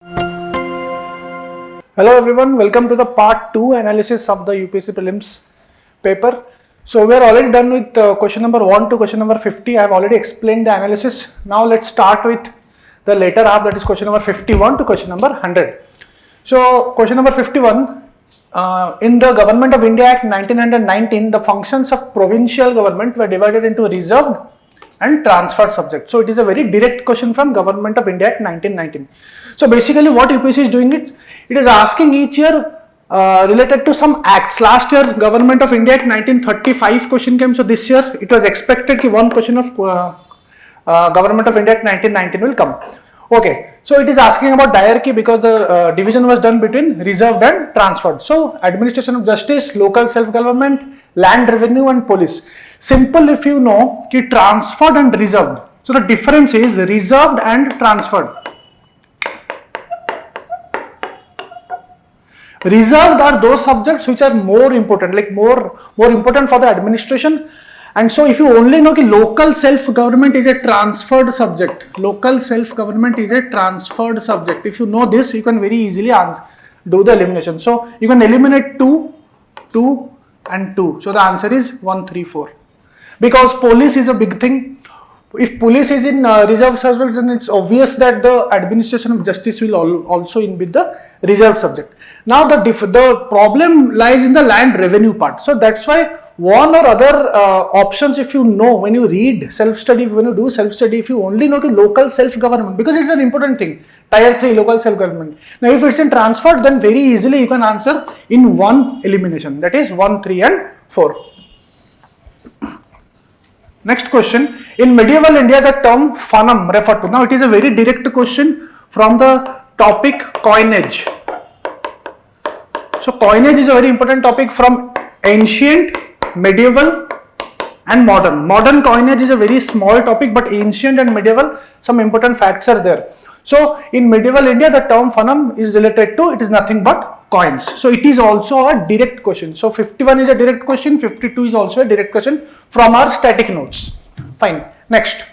Hello everyone, welcome to the part 2 analysis of the UPSC Prelims paper. So we are already done with question number 1 to question number 50. I have already explained the analysis. Now let's start with the later half, that is question number 51 to question number 100. So question number 51, in the Government of India Act 1919, the functions of provincial government were divided into reserved and transferred subject. So it is a very direct question from Government of India Act 1919. So basically what UPSC is doing, it is asking each year related to some acts. Last year Government of India Act 1935 question came, so this year it was expected that one question of Government of India Act 1919 will come. Okay, so it is asking about hierarchy because the division was done between reserved and transferred. So administration of justice, local self-government, land revenue and police. Simple if you know ki transferred and reserved. So the difference is reserved and transferred. Reserved are those subjects which are more important, like more important for the administration. And so if you only know that local self-government is a transferred subject, local self-government is a transferred subject. If you know this, you can very easily do the elimination. So you can eliminate 2, 2 and 2. So the answer is 1, 3, 4. Because police is a big thing. If police is in reserved subject, then it's obvious that the administration of justice will also in with the reserved subject. Now the problem lies in the land revenue part. So that's why one or other options, if you know, when you read self-study, when you do self-study, if you only know the local self-government, because it's an important thing, tier 3 local self-government. Now if it's in transferred, then very easily you can answer in one elimination, that is 1, 3 and 4. Next question, in medieval India the term funum referred to. Now it is a very direct question from the topic coinage. So coinage is a very important topic from ancient, medieval and modern. Modern coinage is a very small topic, but ancient and medieval, some important facts are there. So in medieval India the term funum is related to, it is nothing but coins. So it is also a direct question. So 51 is a direct question, 52 is also a direct question from our static notes. Fine. Next.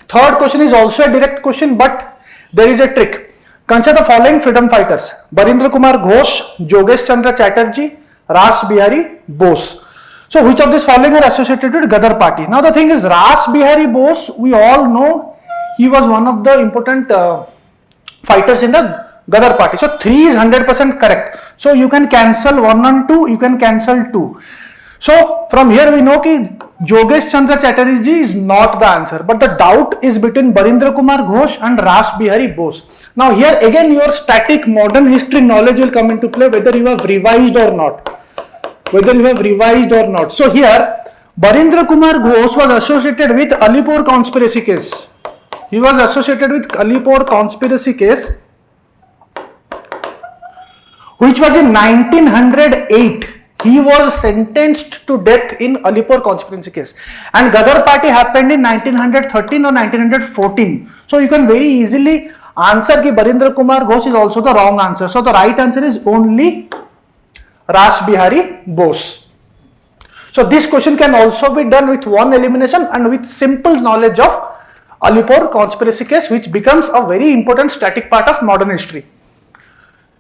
Third question is also a direct question, but there is a trick. Consider the following freedom fighters: Barindra Kumar Ghosh, Jogesh Chandra Chatterjee, Ras Bihari Bose. So which of these following are associated with Gadar party? Now the thing is, Ras Bihari Bose, we all know he was one of the important fighters in the Gadar party. So 3 is 100% correct. So you can cancel 1 and 2, you can cancel 2. So from here we know that Jogesh Chandra Chatterjee is not the answer, but the doubt is between Barindra Kumar Ghosh and Ras Bihari Bose. Now here again your static modern history knowledge will come into play, whether you have revised or not. So here Barindra Kumar Ghosh was associated with Alipur conspiracy case. He was associated with Alipur conspiracy case, which was in 1908. He was sentenced to death in Alipur conspiracy case, and Gadar party happened in 1913 or 1914. So you can very easily answer that Barindra Kumar Ghosh is also the wrong answer. So the right answer is only Ras Bihari Bose. So this question can also be done with one elimination and with simple knowledge of Alipur conspiracy case, which becomes a very important static part of modern history.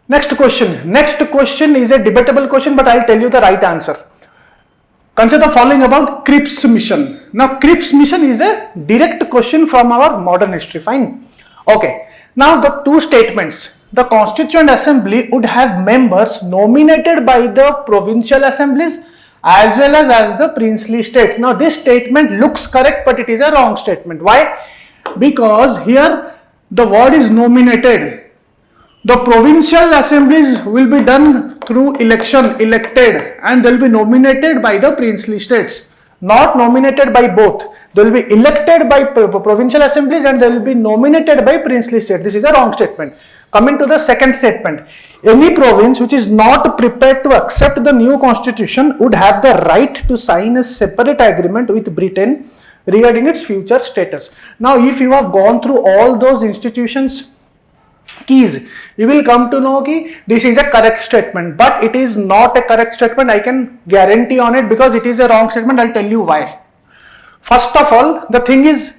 Next question. Next question is a debatable question, but I'll tell you the right answer. Consider the following about Cripps mission. Now Cripps mission is a direct question from our modern history. Fine. Okay. Now the two statements. The Constituent Assembly would have members nominated by the provincial assemblies as well as the princely states. Now this statement looks correct, but it is a wrong statement. Why? Because here the word is nominated. The provincial assemblies will be done through election, elected, and they will be nominated by the princely states, not nominated by both. They will be elected by provincial assemblies and they will be nominated by princely states. This is a wrong statement. Coming to the second statement, any province which is not prepared to accept the new constitution would have the right to sign a separate agreement with Britain regarding its future status. Now, if you have gone through all those institutions keys, you will come to know that this is a correct statement, but it is not a correct statement. I can guarantee on it because it is a wrong statement. I'll tell you why. First of all, the thing is,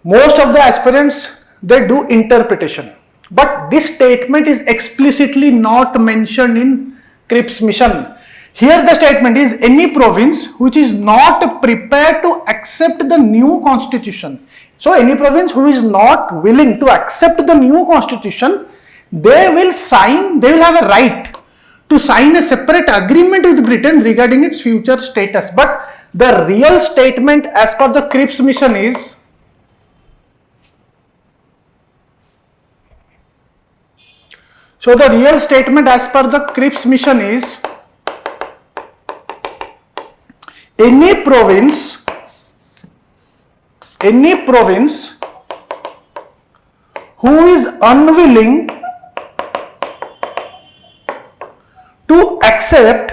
most of the aspirants, they do interpretation. But this statement is explicitly not mentioned in Cripps mission. Here the statement is any province which is not prepared to accept the new constitution. So any province who is not willing to accept the new constitution, they will have a right to sign a separate agreement with Britain regarding its future status. But the real statement as per the Cripps mission is, so the real statement as per the Cripps mission is, any province who is unwilling to accept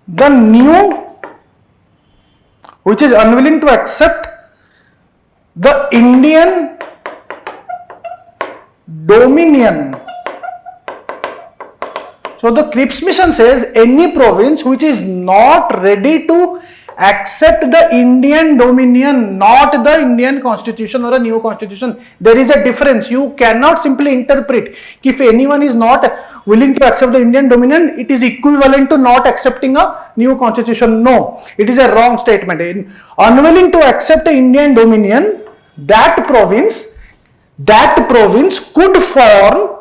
the new, which is unwilling to accept the Indian dominion. So the Cripps mission says any province which is not ready to accept the Indian dominion, not the Indian constitution or a new constitution. There is a difference. You cannot simply interpret if anyone is not willing to accept the Indian dominion, it is equivalent to not accepting a new constitution. No, it is a wrong statement. Unwilling to accept the Indian dominion, that province could form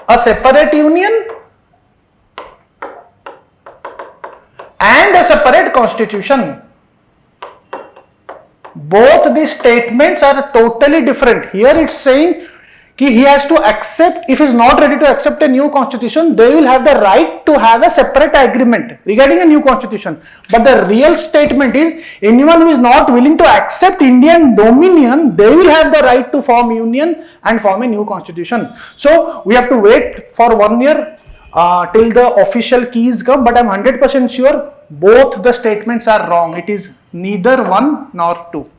a separate union and a separate constitution. Both these statements are totally different. Here it's saying he has to accept, if he is not ready to accept a new constitution, they will have the right to have a separate agreement regarding a new constitution. But the real statement is, anyone who is not willing to accept Indian dominion, they will have the right to form union and form a new constitution. So we have to wait for 1 year till the official keys come, but I am 100% sure both the statements are wrong. It is neither one nor two.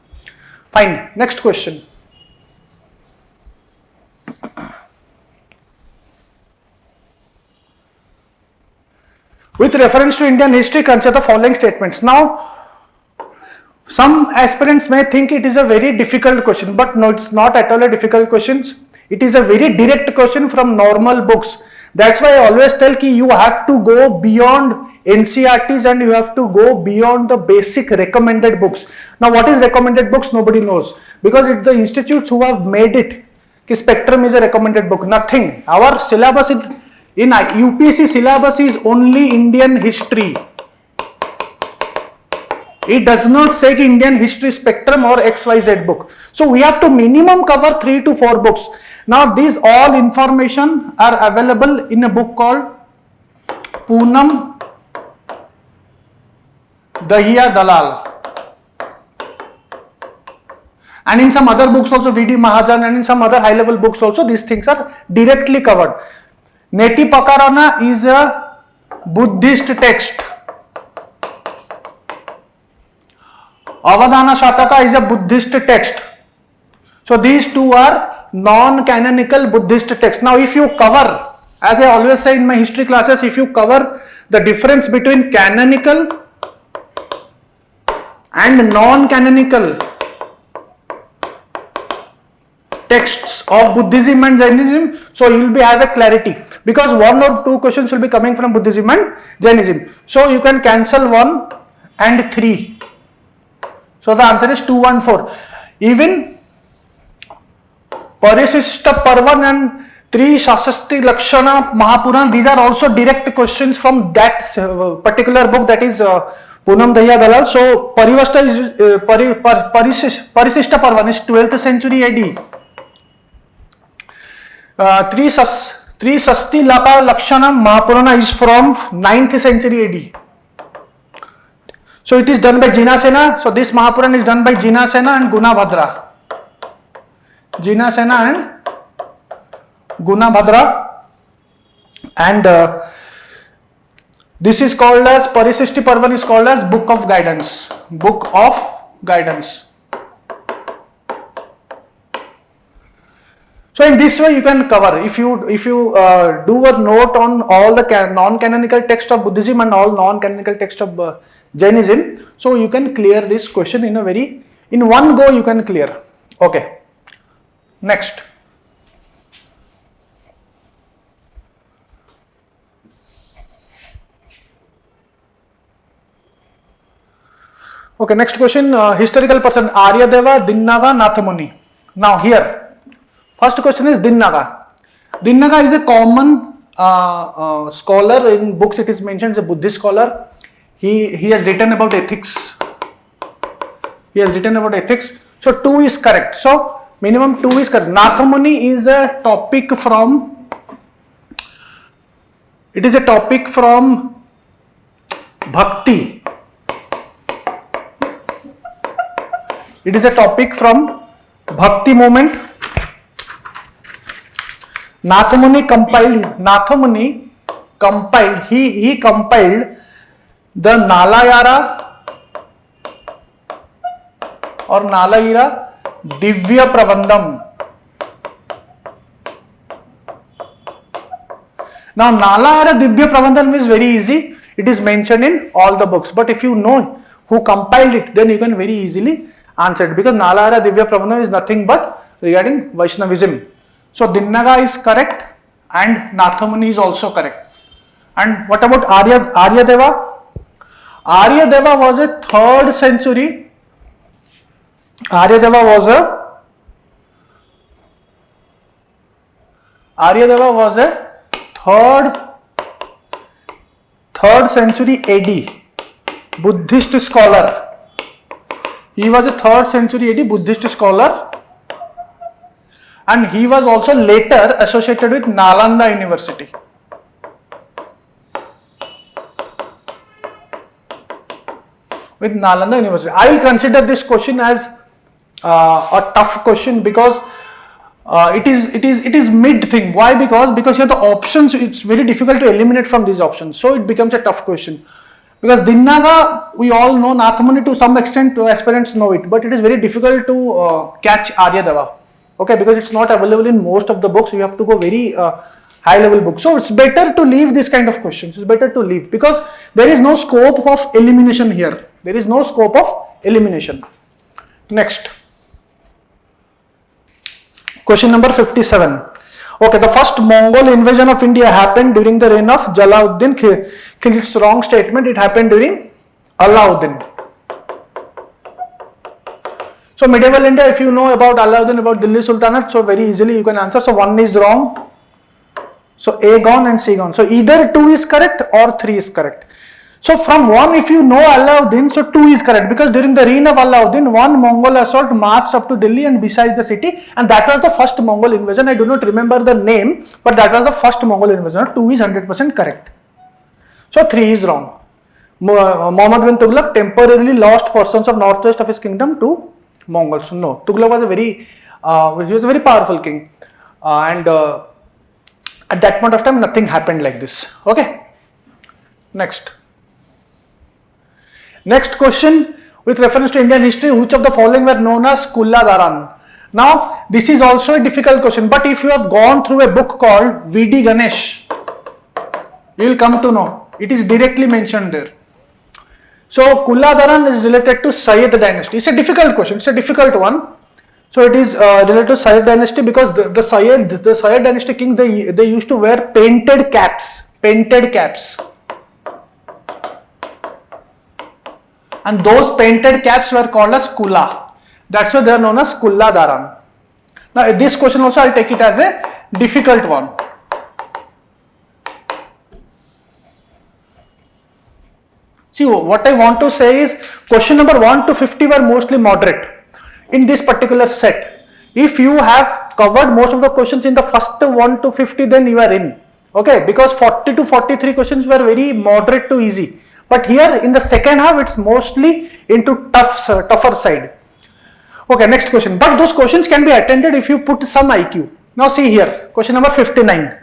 Fine. Next question. With reference to Indian history, consider the following statements. Now, some aspirants may think it is a very difficult question, but no, it's not at all a difficult question. It is a very direct question from normal books. That's why I always tell you, you have to go beyond NCERTs and you have to go beyond the basic recommended books. Now, what is recommended books? Nobody knows, because it's the institutes who have made it. Spectrum is a recommended book. Nothing. Our syllabus in UPSC syllabus is only Indian history. It does not say Indian history spectrum or XYZ book. So we have to minimum cover 3 to 4 books. Now these all information are available in a book called Poonam Dahiya Dalal. And in some other books also, V.D. Mahajan, and in some other high level books also, these things are directly covered. Neti Pakarana is a Buddhist text. Avadhana Shataka is a Buddhist text. So these two are non-canonical Buddhist texts. Now if you cover, as I always say in my history classes, if you cover the difference between canonical and non-canonical texts of Buddhism and Jainism, so you will have a clarity, because 1 or 2 questions will be coming from Buddhism and Jainism. So you can cancel 1 and 3. So the answer is 2 and 4. Even Parisishta Parvan and Tri Shasasti Lakshana Mahapurana, these are also direct questions from that particular book, that is Poonam Dahiya Dalal. So Parivashta is Parisishta Parvan is 12th century AD. Tri Sasti Laka Lakshana Mahapurana is from 9th century AD. So it is done by Jina Sena. So this Mahapurana is done by Jina Sena and Gunabhadra. Jina Sena and Gunabhadra. And this is called as, Parisishti Parvan is called as Book of Guidance. Book of Guidance. So in this way you can cover. If you do a note on all the non-canonical text of Buddhism and all non-canonical text of Jainism, so you can clear this question in one go you can clear. Okay. Next. Okay, next question, historical person, Aryadeva, Dinnaga, Nathamuni. Now here, first question is Dinnaga. Dinnaga is a common scholar. In books it is mentioned as a Buddhist scholar. He has written about ethics. So 2 is correct. So minimum 2 is correct. Nathamuni is a topic from, it is a topic from Bhakti. It is a topic from Bhakti movement. Nathamuni compiled, he compiled the Nalayara or Nalayira Divya Prabandham. Now Nalayara Divya Prabandham is very easy. It is mentioned in all the books. But if you know who compiled it, then you can very easily answer it, because Nalayara Divya Prabandham is nothing but regarding Vaishnavism. So Dinnaga is correct and Nathamuni is also correct. And what about Aryadeva? Aryadeva was a 3rd century. Aryadeva was a 3rd century AD Buddhist scholar. He was a 3rd century AD Buddhist scholar, and he was also later associated with Nalanda University. I will consider this question as a tough question, because it is mid thing. Why? Because here the options, it's very difficult to eliminate from these options, so it becomes a tough question. Because Dinnaga, we all know, Nathamuni to some extent aspirants know it, but it is very difficult to catch Aryadeva. Okay, because it's not available in most of the books. You have to go very high level books. So it's better to leave this kind of questions. It's better to leave, because there is no scope of elimination here. There is no scope of elimination. Next. Question number 57. Okay, the first Mongol invasion of India happened during the reign of Jalaluddin Khilji. It's wrong statement. It happened during Alauddin. So medieval India, if you know about Alauddin, about Delhi Sultanate, so very easily you can answer. So 1 is wrong. So A gone and C gone. So either 2 is correct or 3 is correct. So from 1, if you know Alauddin, so 2 is correct, because during the reign of Alauddin, 1 Mongol assault marched up to Delhi and besieged the city, and that was the first Mongol invasion. I do not remember the name, but that was the first Mongol invasion. 2 is 100% correct. So 3 is wrong. Muhammad bin Tughlaq temporarily lost portions of northwest of his kingdom to Mongols. So no, Tughlaq was he was a very powerful king, and at that point of time nothing happened like this. Okay. Next question, with reference to Indian history, which of the following were known as Kulladaran? Now this is also a difficult question, but if you have gone through a book called V.D. Ganesh, you will come to know. It is directly mentioned there. So Kulladaran is related to Sayyid dynasty. It's a difficult question. It's a difficult one. So it is related to Sayyid dynasty, because the Sayyid dynasty kings, they used to wear painted caps. And those painted caps were called as Kulla. That's why they are known as Kulladaran. Now this question also I'll take it as a difficult one. See, what I want to say is question number 1 to 50 were mostly moderate in this particular set. If you have covered most of the questions in the first 1 to 50, then you are in. Okay, because 40 to 43 questions were very moderate to easy. But here in the second half, it's mostly into tougher side. Okay, next question. But those questions can be attended if you put some IQ. Now see here, question number 59.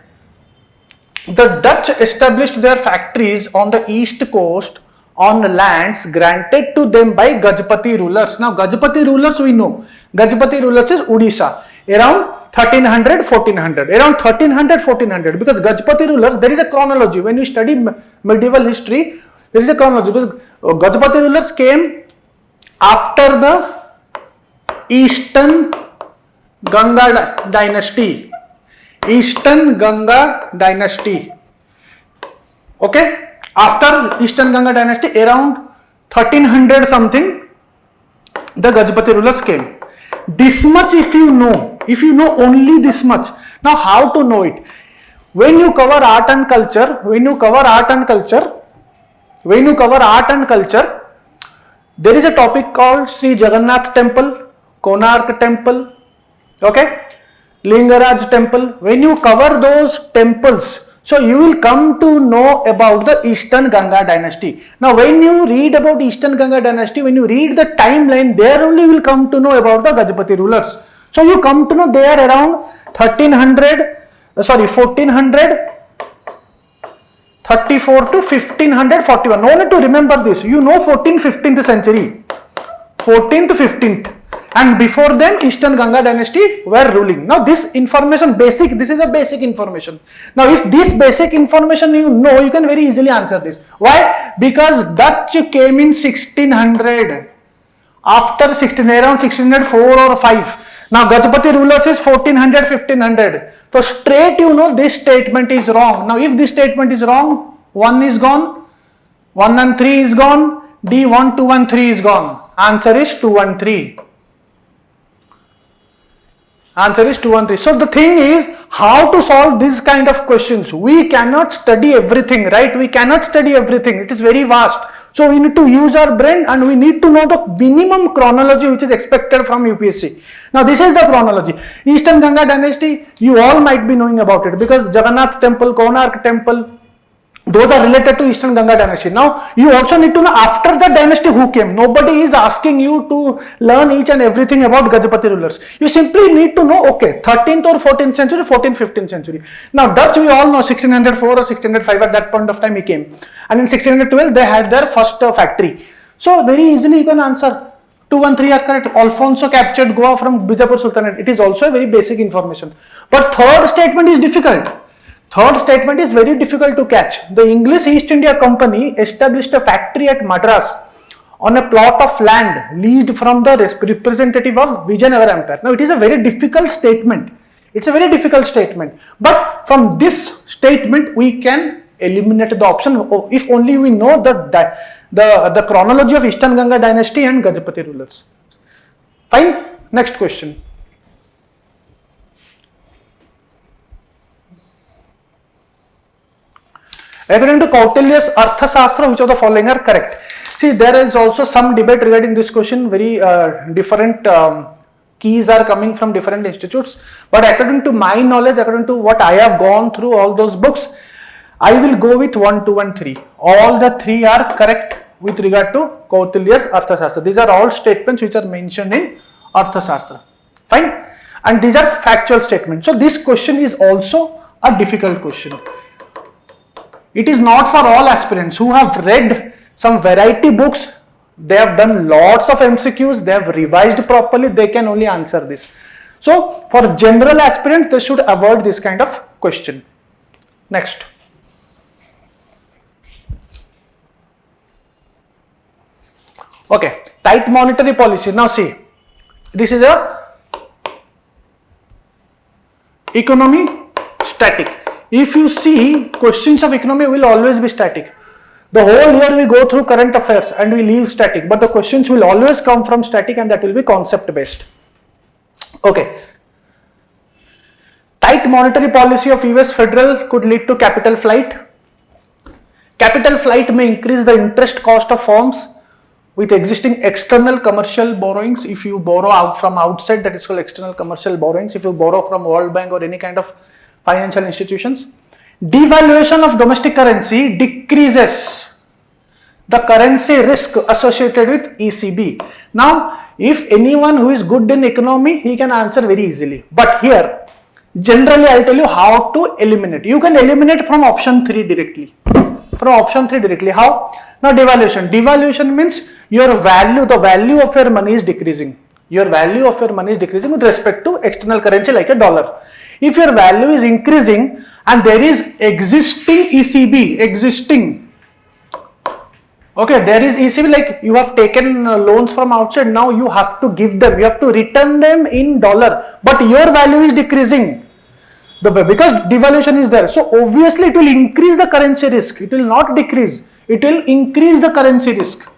The Dutch established their factories on the east coast on lands granted to them by Gajapati rulers. Now Gajapati rulers we know. Gajapati rulers is Odisha. Around 1300, 1400. Around 1300, 1400. Because Gajapati rulers, there is a chronology. When you study medieval history, there is a chronology. Because Gajapati rulers came after the eastern Ganga dynasty. Eastern Ganga dynasty. Okay. After Eastern Ganga dynasty, around 1300 something, the Gajapati rulers came. This much if you know only this much. Now how to know it? When you cover art and culture, there is a topic called Sri Jagannath temple, Konark temple, okay, Lingaraj temple. When you cover those temples, so you will come to know about the Eastern Ganga dynasty. Now when you read about Eastern Ganga dynasty, when you read the timeline, there only will come to know about the Gajapati rulers. So you come to know they are around 1434 to 1541. No need to remember this. You know 14th, 15th century. 14th, 15th. And before them, Eastern Ganga dynasty were ruling. Now this information basic, this is a basic information. Now if this basic information you know, you can very easily answer this. Why? Because Dutch came in 1600. After around 1604 or 5. Now Gajapati rulers is 1400, 1500. So straight you know this statement is wrong. Now if this statement is wrong, 1 is gone, 1 and 3 is gone, D1, 2 and 3 is gone. Answer is 2 and 3. Answer is 2 and 3. So the thing is how to solve this kind of questions. We cannot study everything, right? We cannot study everything. It is very vast. So we need to use our brain and we need to know the minimum chronology which is expected from UPSC. Now this is the chronology. Eastern Ganga dynasty, you all might be knowing about it because Jagannath temple, Konark temple, those are related to Eastern Ganga dynasty. Now you also need to know after the dynasty who came. Nobody is asking you to learn each and everything about Gajapati rulers. You simply need to know, okay, 13th or 14th century, 14th, 15th century. Now Dutch we all know 1604 or 1605 at that point of time he came. And in 1612 they had their first factory. So very easily you can answer. 2 and 3 are correct. Alfonso captured Goa from Bijapur Sultanate. It is also a very basic information. But third statement is difficult. Third statement is very difficult to catch. The English East India Company established a factory at Madras on a plot of land leased from the representative of Vijayanagara Empire. Now it is a very difficult statement. It's a very difficult statement. But from this statement we can eliminate the option if only we know the chronology of Eastern Ganga dynasty and Gajapati rulers. Fine. Next question. According to Kautilya's Arthashastra, which of the following are correct? See, there is also some debate regarding this question. Very different keys are coming from different institutes. But according to my knowledge, according to what I have gone through all those books, I will go with 1, 2 and 3. All the 3 are correct with regard to Kautilya's Arthashastra. These are all statements which are mentioned in Arthashastra. Fine. And these are factual statements. So this question is also a difficult question. It is not for all aspirants who have read some variety books. They have done lots of MCQs. They have revised properly. They can only answer this. So for general aspirants, they should avoid this kind of question. Next. Okay, tight monetary policy. Now see, this is a economy static. If you see, questions of economy will always be static. The whole year we go through current affairs and we leave static, but the questions will always come from static and that will be concept based. Okay. Tight monetary policy of US Federal could lead to capital flight. Capital flight may increase the interest cost of firms with existing external commercial borrowings. If you borrow out from outside, that is called external commercial borrowings. If you borrow from World Bank or any kind of financial institutions. Devaluation of domestic currency decreases the currency risk associated with ECB. Now, if anyone who is good in economy, he can answer very easily. But here, generally I will tell you how to eliminate. You can eliminate from option 3 directly. From option 3 directly. How? Now, devaluation. Devaluation means your value, the value of your money is decreasing. Your value of your money is decreasing with respect to external currency like a dollar. If your value is increasing and there is existing ECB, existing Okay, there is ECB, like you have taken loans from outside, now you have to give them, you have to return them in dollar, but your value is decreasing because devaluation is there. So obviously it will increase the currency risk, it will not decrease, it will increase the currency risk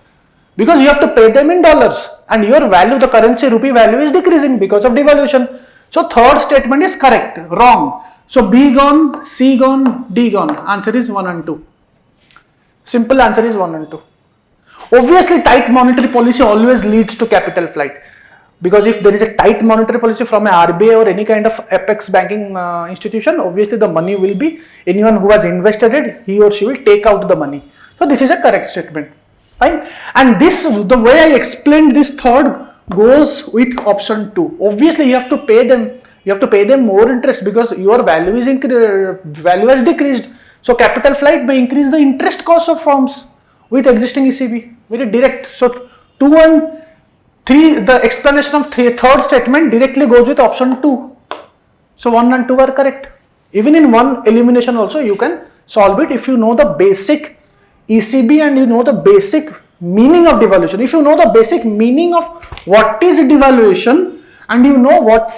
because you have to pay them in dollars and your value, the currency rupee value is decreasing because of devaluation. So third statement is correct, wrong. So B gone, C gone, D gone. Answer is 1 and 2. Simple answer is 1 and 2. Obviously, tight monetary policy always leads to capital flight, because if there is a tight monetary policy from a RBI or any kind of apex banking institution, obviously the money will be, anyone who has invested it, he or she will take out the money. So this is a correct statement. Fine. And this, the way I explained this third goes with option 2. Obviously, you have to pay them. You have to pay them more interest because your value is value has decreased. So capital flight may increase the interest cost of firms with existing ECB. Very direct. So 2 and 3, the explanation of third statement directly goes with option 2. So 1 and 2 are correct. Even in one elimination also you can solve it if you know the basic ECB and you know the basic meaning of devaluation. If you know the basic meaning of what is devaluation and you know what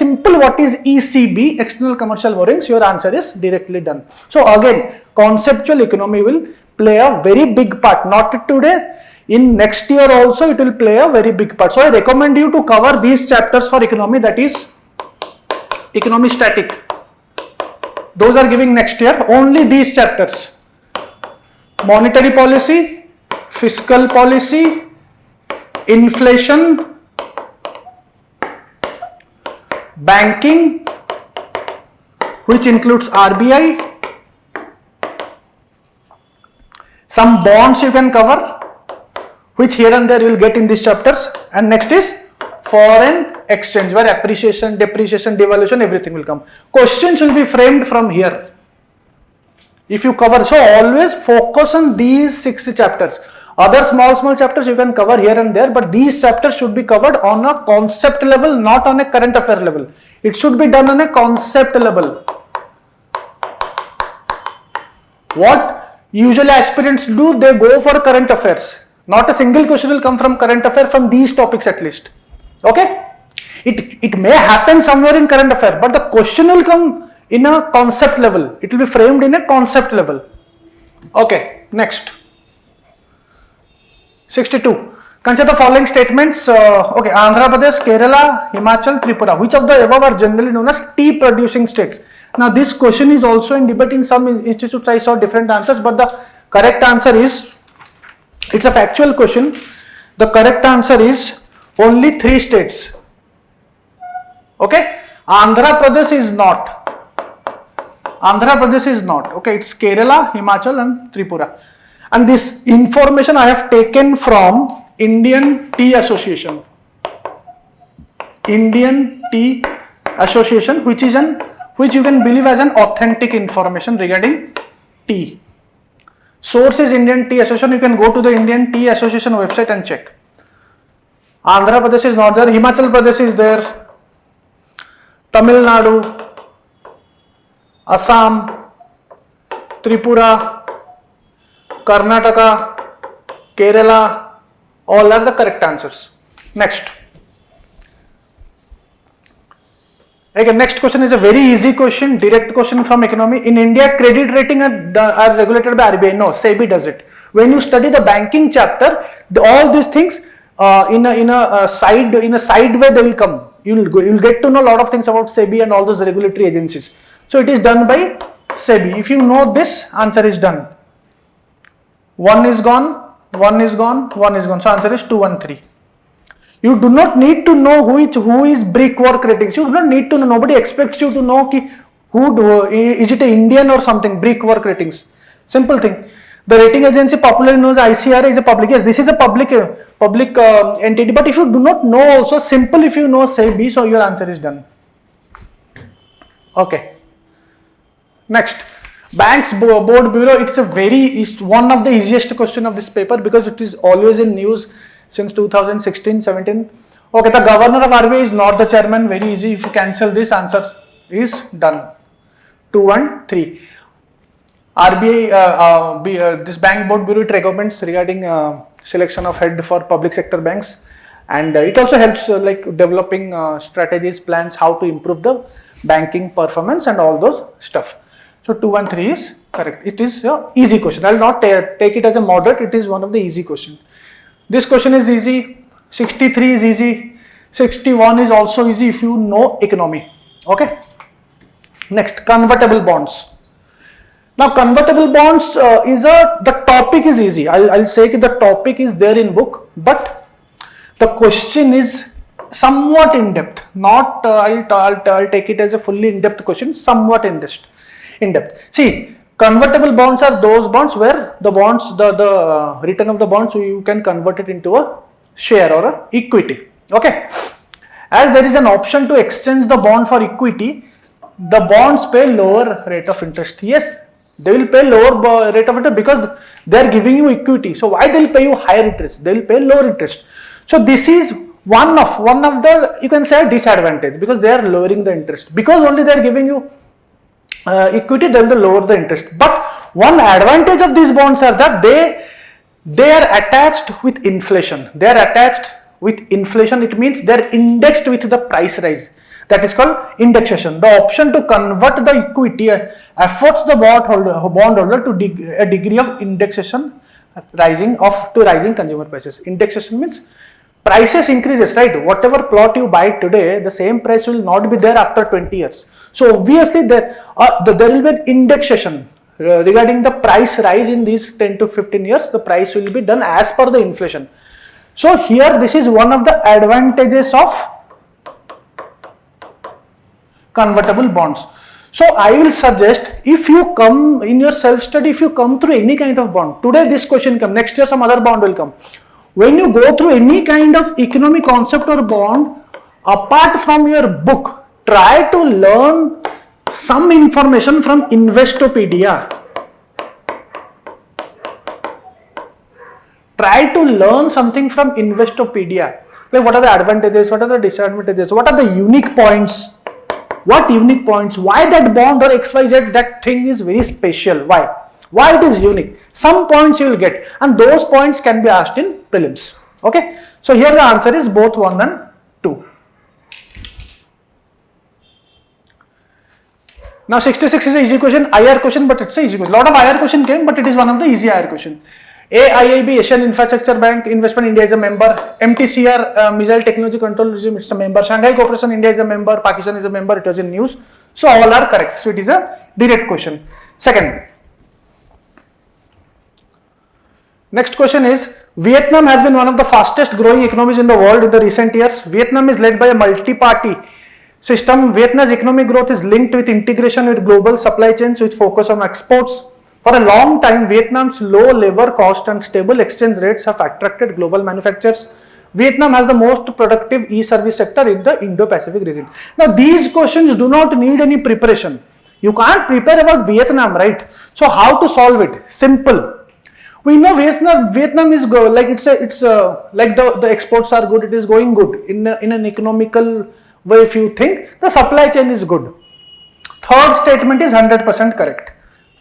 is ECB, external commercial borrowings, your answer is directly done. So again, conceptual economy will play a very big part, not today, in next year also it will play a very big part. So I recommend you to cover these chapters for economy, that is economy static. Those are giving next year, only these chapters: monetary policy, fiscal policy, inflation, banking, which includes RBI, some bonds you can cover, which here and there you will get in these chapters, and next is foreign exchange, where appreciation, depreciation, devaluation, everything will come. Questions will be framed from here if you cover. So always focus on these 6 chapters. Other small chapters you can cover here and there, but these chapters should be covered on a concept level, not on a current affair level. It should be done on a concept level. What usually aspirants do, they go for current affairs. Not a single question will come from current affair from these topics at least. Okay? It may happen somewhere in current affair, but the question will come in a concept level. It will be framed in a concept level. Okay, next. 62. Consider the following statements. Okay, Andhra Pradesh, Kerala, Himachal, Tripura. Which of the above are generally known as tea producing states? Now this question is also in debate. In some institutes I saw different answers, but the correct answer is, it's a factual question. The correct answer is only 3 states. Okay, Andhra Pradesh is not. Andhra Pradesh is not. Okay, it's Kerala, Himachal and Tripura. And this information I have taken from Indian Tea Association. Indian Tea Association, which you can believe as an authentic information regarding tea. Source is Indian Tea Association. You can go to the Indian Tea Association website and check. Andhra Pradesh is not there. Himachal Pradesh is there. Tamil Nadu, Assam, Tripura, Karnataka, Kerala, all are the correct answers. Next. Again, next question is a very easy question, direct question from economy. In India, credit rating are regulated by RBI. No, SEBI does it. When you study the banking chapter, all these things in a side way they will come. You will get to know a lot of things about SEBI and all those regulatory agencies. So it is done by SEBI. If you know this, answer is done. 1 is gone, 1 is gone, 1 is gone. So answer is 2 and 3. You do not need to know who is brickwork ratings. You do not need to know. Nobody expects you to know is it an Indian or something, brickwork ratings. Simple thing. The rating agency popularly knows ICRA is a public. Yes, this is a public entity. But if you do not know also, simple if you know SEBI, so your answer is done. Okay. Next. Banks Board Bureau. It's one of the easiest question of this paper because it is always in news since 2016-17. Okay, the governor of RBI is not the chairman. Very easy. If you cancel this, answer is done. 2 and 3. RBI, this bank board bureau, it recommends regarding selection of head for public sector banks, and it also helps like developing strategies, plans, how to improve the banking performance and all those stuff. So 2 and 3 is correct. It is a easy question. I will not take it as a moderate. It is one of the easy question. This question is easy. 63 is easy. 61 is also easy if you know economy. Okay. Next, convertible bonds. Now, convertible bonds the topic is easy. I'll say the topic is there in book, but the question is somewhat in depth. Not I'll take it as a fully in depth question. Somewhat in depth. See, convertible bonds are those bonds where the bonds, the return of the bonds, you can convert it into a share or a equity. Okay. As there is an option to exchange the bond for equity, the bonds pay lower rate of interest. Yes, they will pay lower rate of interest because they are giving you equity. So why they will pay you higher interest? They will pay lower interest. So this is one of the, you can say, disadvantage, because they are lowering the interest. Because only they are giving you equity, they will lower the interest. But one advantage of these bonds are that they are attached with inflation. They are attached with inflation. It means they are indexed with the price rise. That is called indexation. The option to convert the equity affords the bondholder to a degree of indexation to rising consumer prices. Indexation means prices increases, right? Whatever plot you buy today, the same price will not be there after 20 years. So obviously there will be an indexation regarding the price rise in these 10 to 15 years. The price will be done as per the inflation. So here this is one of the advantages of convertible bonds. So I will suggest, if you come in your self-study, if you come through any kind of bond, today this question come, next year some other bond will come. When you go through any kind of economic concept or bond, apart from your book, try to learn some information from Investopedia. Try to learn something from Investopedia. Like what are the advantages, what are the disadvantages, what are the unique points? What unique points? Why that bond or XYZ, that thing is very special? Why? Why it is unique? Some points you will get, and those points can be asked in prelims. Okay. So here the answer is both 1 and 2. Now 66 is an easy question, IR question, but it's an easy question. Lot of IR question came, but it is one of the easy IR question. AIIB, Asian Infrastructure Bank Investment, India is a member. MTCR, Missile Technology Control Regime, it's a member. Shanghai Cooperation, India is a member. Pakistan is a member. It was in news. So all are correct. So it is a direct question. Second, next question is, Vietnam has been one of the fastest growing economies in the world in the recent years. Vietnam is led by a multi-party system. Vietnam's economic growth is linked with integration with global supply chains with focus on exports. For a long time, Vietnam's low labor cost and stable exchange rates have attracted global manufacturers. Vietnam has the most productive e-service sector in the Indo-Pacific region. Now, these questions do not need any preparation. You can't prepare about Vietnam, right? So, how to solve it? Simple. We know Vietnam is good. Like it's like the exports are good. It is going good in an economical way. If you think the supply chain is good. Third statement is 100% correct.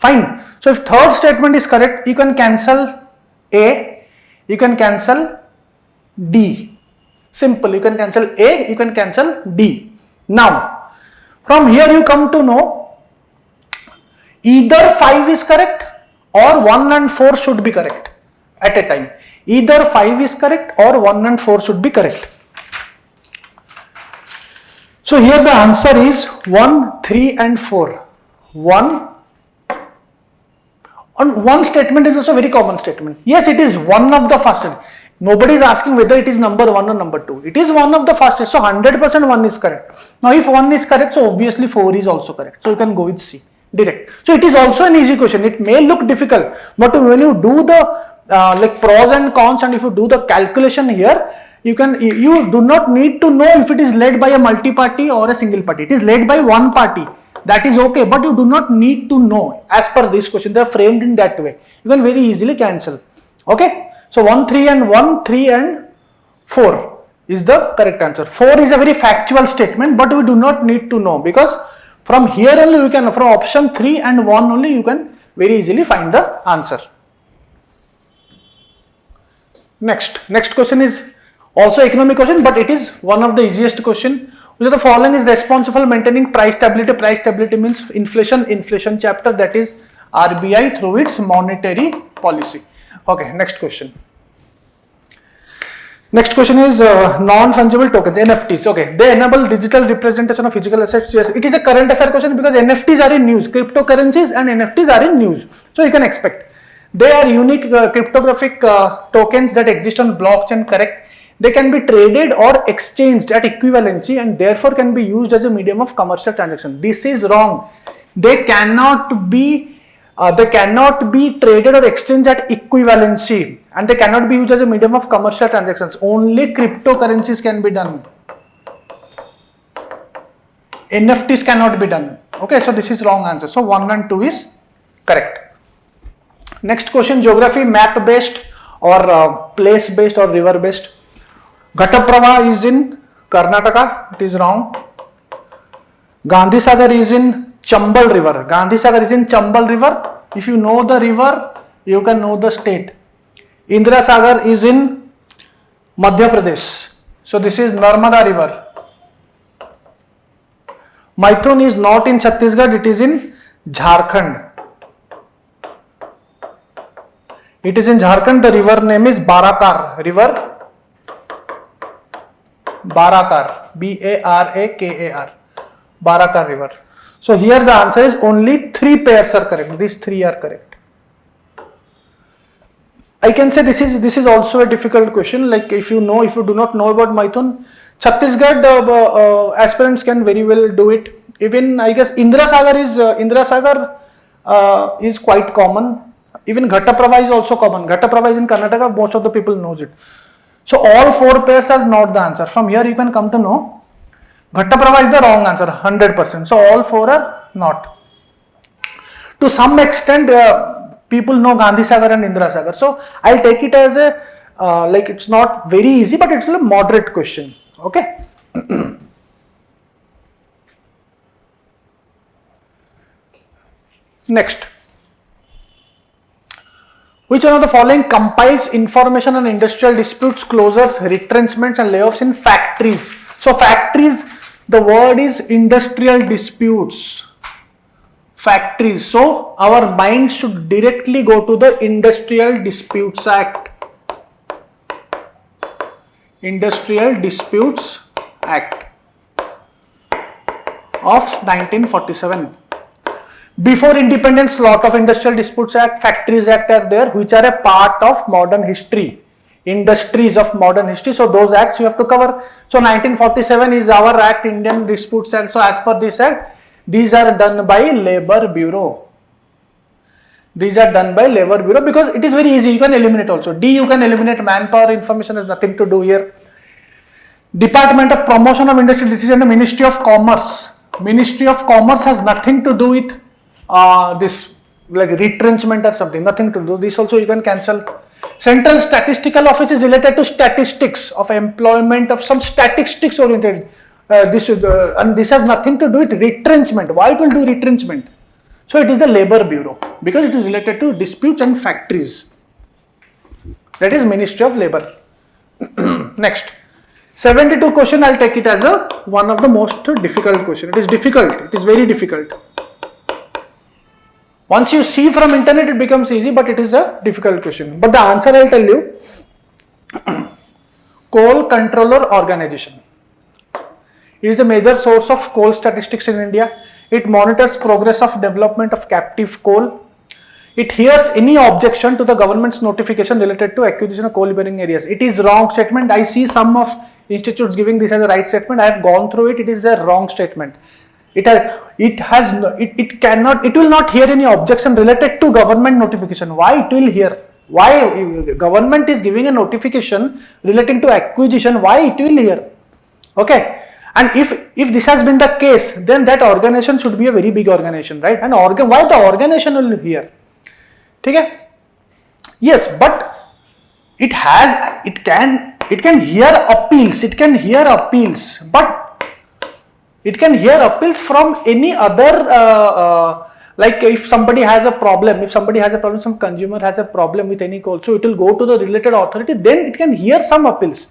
Fine. So if third statement is correct, you can cancel A, you can cancel D. Simple. You can cancel A, you can cancel D. Now, from here you come to know either 5 is correct or 1 and 4 should be correct at a time. Either 5 is correct or 1 and 4 should be correct. So here the answer is 1, 3 and 4. One statement is also a very common statement. Yes, it is one of the fastest. Nobody is asking whether it is number 1 or number 2. It is one of the fastest. So 100% 1 is correct. Now if 1 is correct, so obviously 4 is also correct. So you can go with C. Direct. So it is also an easy question. It may look difficult, but when you do the like pros and cons, and if you do the calculation here, you do not need to know if it is led by a multi-party or a single party. It is led by one party. That is okay, but you do not need to know as per this question. They are framed in that way. You can very easily cancel. Okay. So 1, 3 and 4 is the correct answer. 4 is a very factual statement, but we do not need to know, because from here only you can, from option 3 and 1 only you can very easily find the answer. Next question is also economic question, but it is one of the easiest question. Which of the following is responsible for maintaining price stability? Price stability means inflation chapter, that is RBI through its monetary policy. Okay, next question. Next question is non-fungible tokens, NFTs. Okay, they enable digital representation of physical assets. Yes, it is a current affair question because NFTs are in news. Cryptocurrencies and NFTs are in news. So you can expect. They are unique cryptographic tokens that exist on blockchain, correct? They can be traded or exchanged at equivalency and therefore can be used as a medium of commercial transaction. This is wrong. They cannot be traded or exchanged at equivalency and they cannot be used as a medium of commercial transactions. Only cryptocurrencies can be done. NFTs cannot be done. Okay, so this is wrong answer. So 1 and 2 is correct. Next question, geography, map based or place based or river based. Ghataprava is in Karnataka, it is wrong. Gandhi Sagar is in Chambal River. Gandhi Sagar is in Chambal River. If you know the river, you can know the state. Indira Sagar is in Madhya Pradesh. So this is Narmada River. Maithun is not in Chhattisgarh, it is in Jharkhand. It is in Jharkhand, the river name is Barakar. River Barakar, Barakar, Barakar river. So here the answer is only 3 pairs are correct. These 3 are correct. I can say this is also a difficult question. Like if you do not know about Maithun, Chhattisgarh aspirants can very well do it. Even I guess Indira Sagar is quite common. Even Ghataprava is also common. Ghataprava is in Karnataka. Most of the people knows it. So all 4 pairs are not the answer. From here you can come to know Ghataprava is the wrong answer, 100%. So all 4 are not. To some extent, people know Gandhi Sagar and Indira Sagar. So I'll take it as a like it's not very easy, but it's a moderate question. Okay. Next. Which one of the following compiles information on industrial disputes, closures, retrenchments and layoffs in factories? So factories, the word is industrial disputes. Factories. So our mind should directly go to the Industrial Disputes Act. Industrial Disputes Act of 1947. Before independence, lot of Industrial Disputes Act, Factories Act are there, which are a part of modern history, industries of modern history. So those acts you have to cover. So 1947 is our act, Indian Disputes Act. So as per this act, these are done by Labour Bureau. These are done by Labour Bureau because it is very easy. You can eliminate also. D, you can eliminate. Manpower information has nothing to do here. Department of Promotion of Industry, this is in the Ministry of Commerce. Ministry of Commerce has nothing to do with this like retrenchment or something, nothing to do. This also you can cancel. Central Statistical Office is related to statistics of employment of some statistics oriented. And this has nothing to do with retrenchment. Why it will do retrenchment? So it is the Labour Bureau because it is related to disputes and factories. That is Ministry of Labour. Next. 72 question, I'll take it as one of the most difficult question. It is difficult. It is very difficult. Once you see from internet, it becomes easy, but it is a difficult question. But the answer I'll tell you. Coal Controller Organization. It is a major source of coal statistics in India. It monitors progress of development of captive coal. It hears any objection to the government's notification related to acquisition of coal bearing areas. It is wrong statement. I see some of institutes giving this as a right statement. I have gone through it. It is a wrong statement. It will not hear any objection related to government notification. Why it will hear? Why government is giving a notification relating to acquisition? Why it will hear? Okay. And if this has been the case, then that organization should be a very big organization, right? And why the organization will hear? Okay? Yes, but it can hear appeals. It can hear appeals, but it can hear appeals from any other Like if somebody has a problem, some consumer has a problem with any coal, so it will go to the related authority, then it can hear some appeals.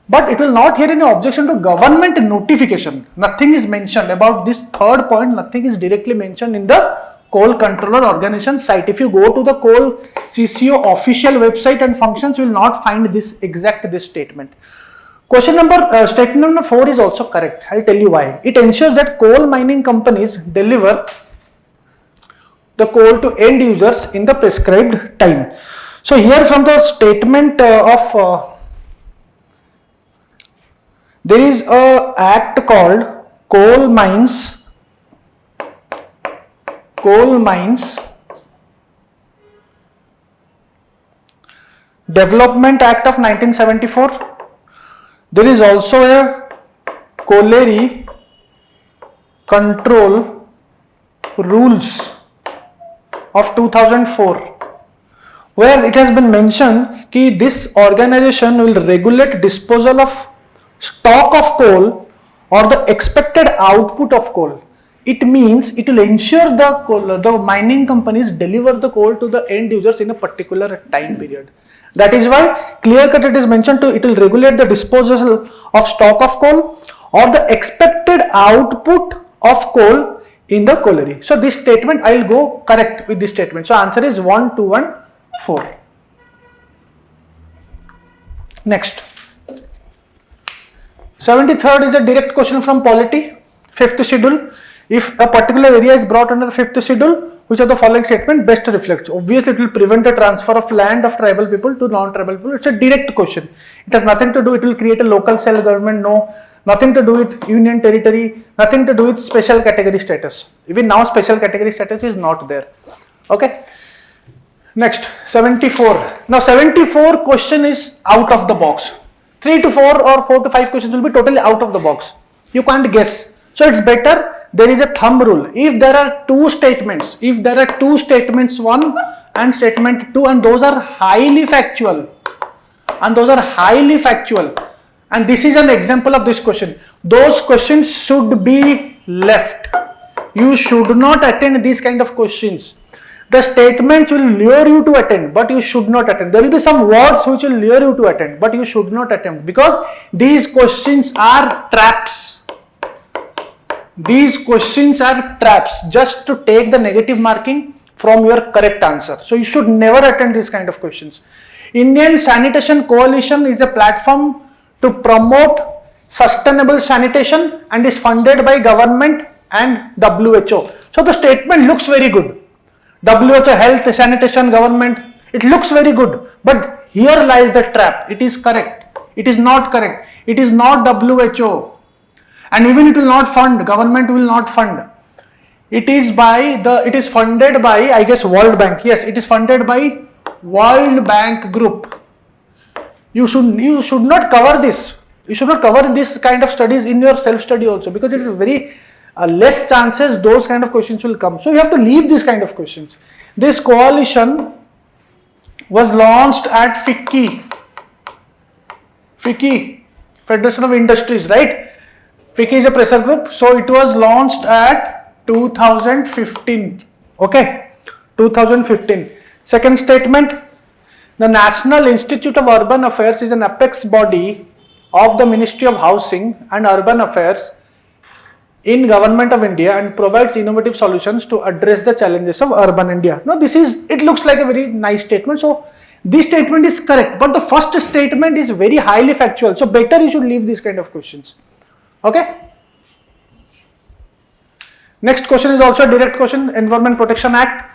But it will not hear any objection to government notification. Nothing is mentioned about this third point, nothing is directly mentioned in the Coal Controller Organization site. If you go to the Coal CCO official website and functions, you will not find this statement. Statement number 4 is also correct. I'll tell you why. It ensures that coal mining companies deliver the coal to end users in the prescribed time. So here from the statement there is a act called Coal Mines Development Act of 1974. There is also a Colliery Control Rules of 2004, where it has been mentioned that this organization will regulate disposal of stock of coal or the expected output of coal. It means it will ensure the mining companies deliver the coal to the end users in a particular time period. That is why clear cut it is mentioned it will regulate the disposal of stock of coal or the expected output of coal in the colliery. So this statement, I will go correct with this statement. So answer is 1, 2 and 4. Next. 73rd is a direct question from polity. 5th schedule. If a particular area is brought under the 5th schedule, which of the following statement best reflects? Obviously, it will prevent the transfer of land of tribal people to non-tribal people. It's a direct question. It has nothing to do, it will create a local self-government, no. Nothing to do with union territory, nothing to do with special category status. Even now, special category status is not there. Okay. Next, 74. Now, 74 question is out of the box. 3 to 4 or 4 to 5 questions will be totally out of the box. You can't guess. So, it's better there is a thumb rule. If there are two statements, 1 and statement 2, and those are highly factual, and this is an example of this question, those questions should be left. You should not attend these kind of questions. The statements will lure you to attend, but you should not attend. There will be some words which will lure you to attend, but you should not attempt, because these questions are traps. These questions are traps just to take the negative marking from your correct answer. So you should never attend these kind of questions. Indian Sanitation Coalition is a platform to promote sustainable sanitation and is funded by government and WHO. So the statement looks very good. WHO, health, sanitation, government, it looks very good. But here lies the trap. It is correct. It is not correct. It is not WHO. And even it will not fund, government will not fund. It is funded by, I guess, World Bank. Yes, it is funded by World Bank Group. You should not cover this. You should not cover this kind of studies in your self-study also, because it is very less chances those kind of questions will come. So you have to leave these kind of questions. This coalition was launched at FICCI, Federation of Industries, right? FICCI is a pressure group, so it was launched at 2015. Okay, 2015. Second statement, the National Institute of Urban Affairs is an apex body of the Ministry of Housing and Urban Affairs in Government of India and provides innovative solutions to address the challenges of urban India. Now it looks like a very nice statement. So this statement is correct, but the first statement is very highly factual. So better you should leave these kind of questions. Okay. Next question is also a direct question, Environment Protection Act.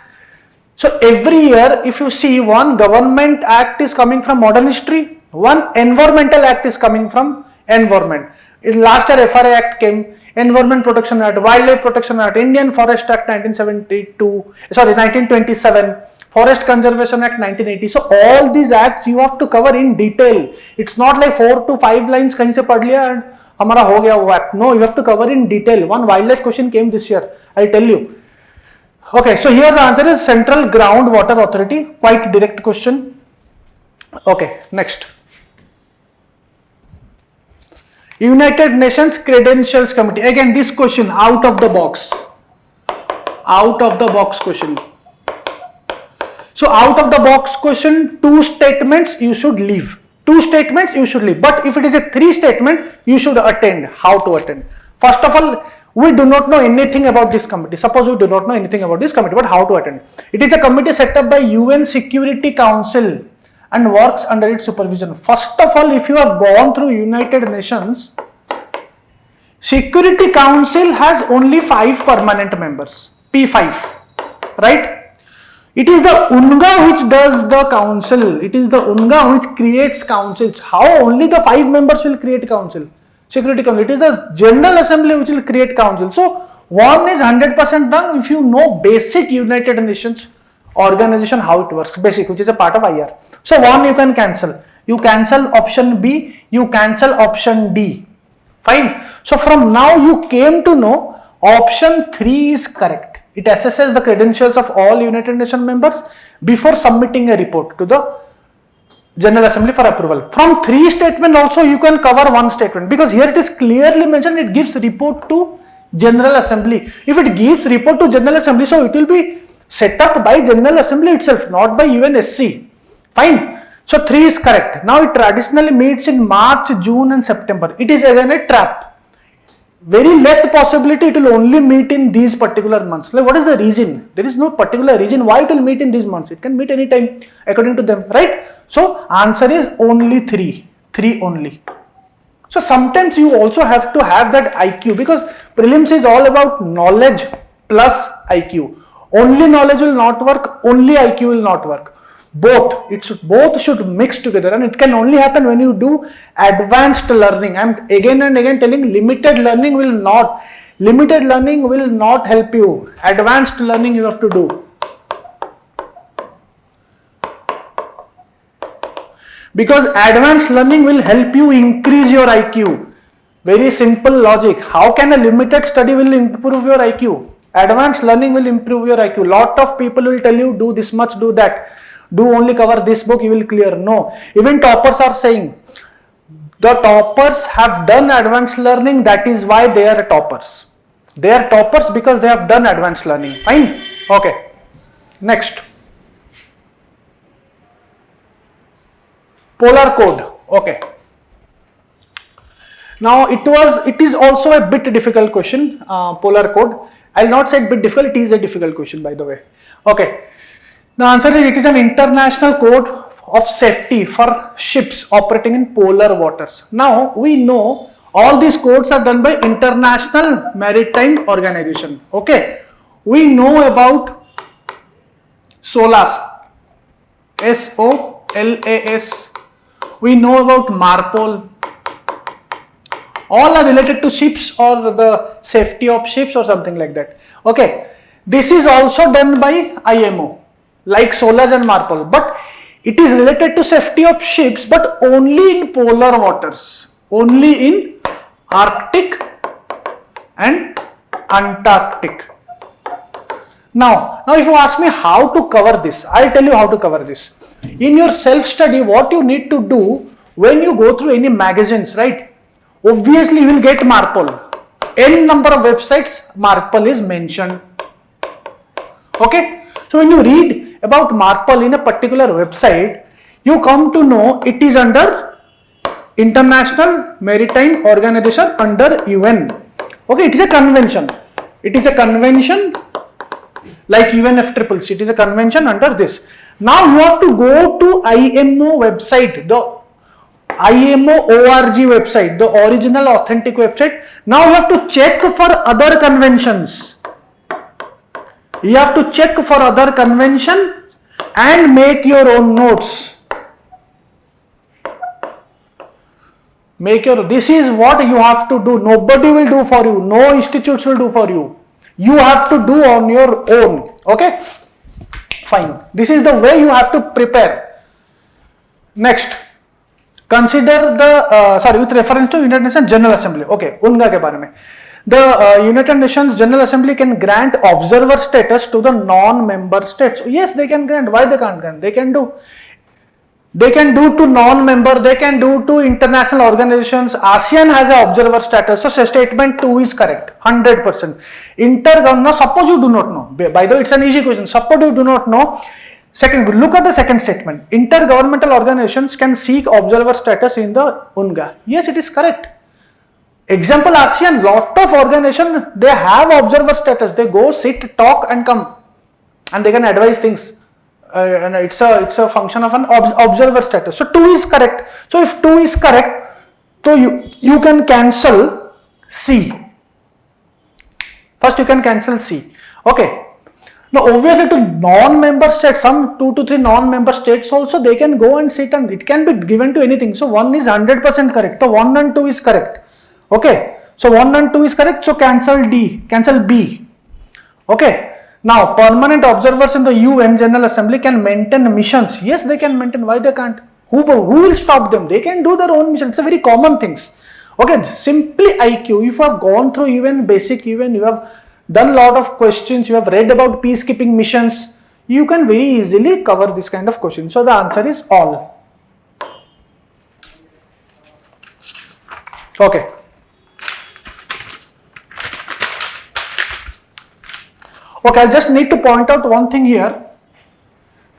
So every year, if you see, one government act is coming from modern history, one environmental act is coming from environment. In last year, FRA Act came, Environment Protection Act, Wildlife Protection Act, Indian Forest Act 1927, Forest Conservation Act 1980. So all these acts you have to cover in detail. It's not like 4 to 5 lines kahin se pad liya and hamara ho gaya wo act. No, you have to cover in detail. One wildlife question came this year, I'll tell you. Okay, so here the answer is Central Groundwater Authority. Quite direct question. Okay, next. United Nations Credentials Committee. Again, this question out of the box. out of the box question. So out of the box question, 2 statements you should leave. 2 statements you should leave. But if it is a 3 statement, you should attend. How to attend? First of all, we do not know anything about this committee. Suppose we do not know anything about this committee, but how to attend? It is a committee set up by UN Security Council and works under its supervision. First of all, if you have gone through United Nations, Security Council has only 5 permanent members, P5, right? It is the UNGA which does the council. It is the UNGA which creates councils. How only the 5 members will create council? Security Council. It is the General Assembly which will create council. So one is 100% done if you know basic United Nations organization, how it works, basic, which is a part of IR. So one you can cancel. You cancel option B, you cancel option D. Fine. So from now you came to know option 3 is correct. It assesses the credentials of all United Nations members before submitting a report to the General Assembly for approval. From 3 statement also you can cover 1 statement, because here it is clearly mentioned it gives report to General Assembly. If it gives report to General Assembly, so it will be set up by General Assembly itself, not by UNSC. Fine. So 3 is correct. Now it traditionally meets in March, June and September. It is again a trap. Very less possibility it will only meet in these particular months. Like, what is the reason? There is no particular reason why it will meet in these months. It can meet any time according to them, right? So answer is only 3 only. So sometimes you also have to have that IQ, because prelims is all about knowledge plus IQ. Only knowledge will not work, only IQ will not work. Both should mix together, and it can only happen when you do advanced learning. I am again and again telling, limited learning will not help you. Advanced learning you have to do. Because advanced learning will help you increase your IQ. Very simple logic. How can a limited study will improve your IQ? Advanced learning will improve your IQ. Lot of people will tell you, do this much, do that. Do only cover this book, you will clear. No. Even toppers are saying, the toppers have done advanced learning, that is why they are toppers. They are toppers because they have done advanced learning. Fine. Okay. Next. Polar code. Okay. Now it is also a bit difficult question, polar code. I will not say bit difficult, it is a difficult question, by the way. Okay. The answer is, it is an international code of safety for ships operating in polar waters. Now we know all these codes are done by International Maritime Organization. Okay. We know about SOLAS, SOLAS. We know about MARPOL. All are related to ships or the safety of ships or something like that. Okay. This is also done by IMO, like SOLAS and MARPOL, but it is related to safety of ships, but only in polar waters, only in Arctic and Antarctic. Now if you ask me how to cover this, I'll tell you how to cover this. In your self-study, what you need to do when you go through any magazines, right? Obviously, you will get MARPOL. N number of websites, MARPOL is mentioned. Okay? So when you read about MARPOL in a particular website, you come to know it is under International Maritime Organization under UN. Okay, it is a convention. It is a convention like UNFCCC. It is a convention under this. Now you have to go to IMO website, the IMO ORG website, the original authentic website. Now you have to check for other conventions. You have to check for other convention and make your own notes. This is what you have to do. Nobody will do for you. No institutes will do for you. You have to do on your own. Okay? Fine. This is the way you have to prepare. Next. Consider the, with reference to United Nations General Assembly. Okay, UNGA के बारे में. The United Nations General Assembly can grant observer status to the non-member states. Yes, they can grant. Why they can't grant? They can do. They can do to non-member, they can do to international organizations. ASEAN has an observer status, so statement 2 is correct, 100%. Intergovernmental, suppose you do not know, by the way it's an easy question, suppose you do not know. Second, look at the second statement. Intergovernmental organizations can seek observer status in the UNGA. Yes, it is correct. Example ASEAN, lot of organizations, they have observer status, they go sit, talk and come and they can advise things. And it's a function of an observer status. So 2 is correct. So if 2 is correct, so you can cancel C. First you can cancel C. Okay. Now obviously to non-member states, some 2 to 3 non-member states also, they can go and sit and it can be given to anything. So 1 is 100% correct. So 1 and 2 is correct. Okay. So 1 and 2 is correct. So cancel D, cancel B. Okay. Now, permanent observers in the UN General Assembly can maintain missions. Yes, they can maintain. Why they can't? Who will stop them? They can do their own mission. It's a very common things. Okay, simply IQ. If you have gone through UN, basic UN, you have done a lot of questions, you have read about peacekeeping missions, you can very easily cover this kind of question. So, the answer is all. Okay. Okay, I just need to point out one thing here.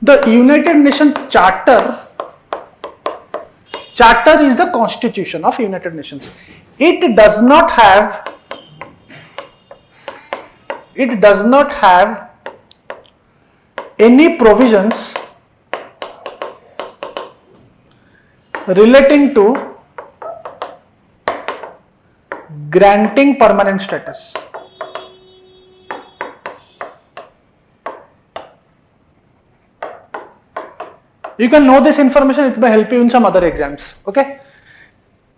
The United Nations Charter is the constitution of United Nations. It does not have any provisions relating to granting permanent status. You can know this information, it may help you in some other exams. Okay.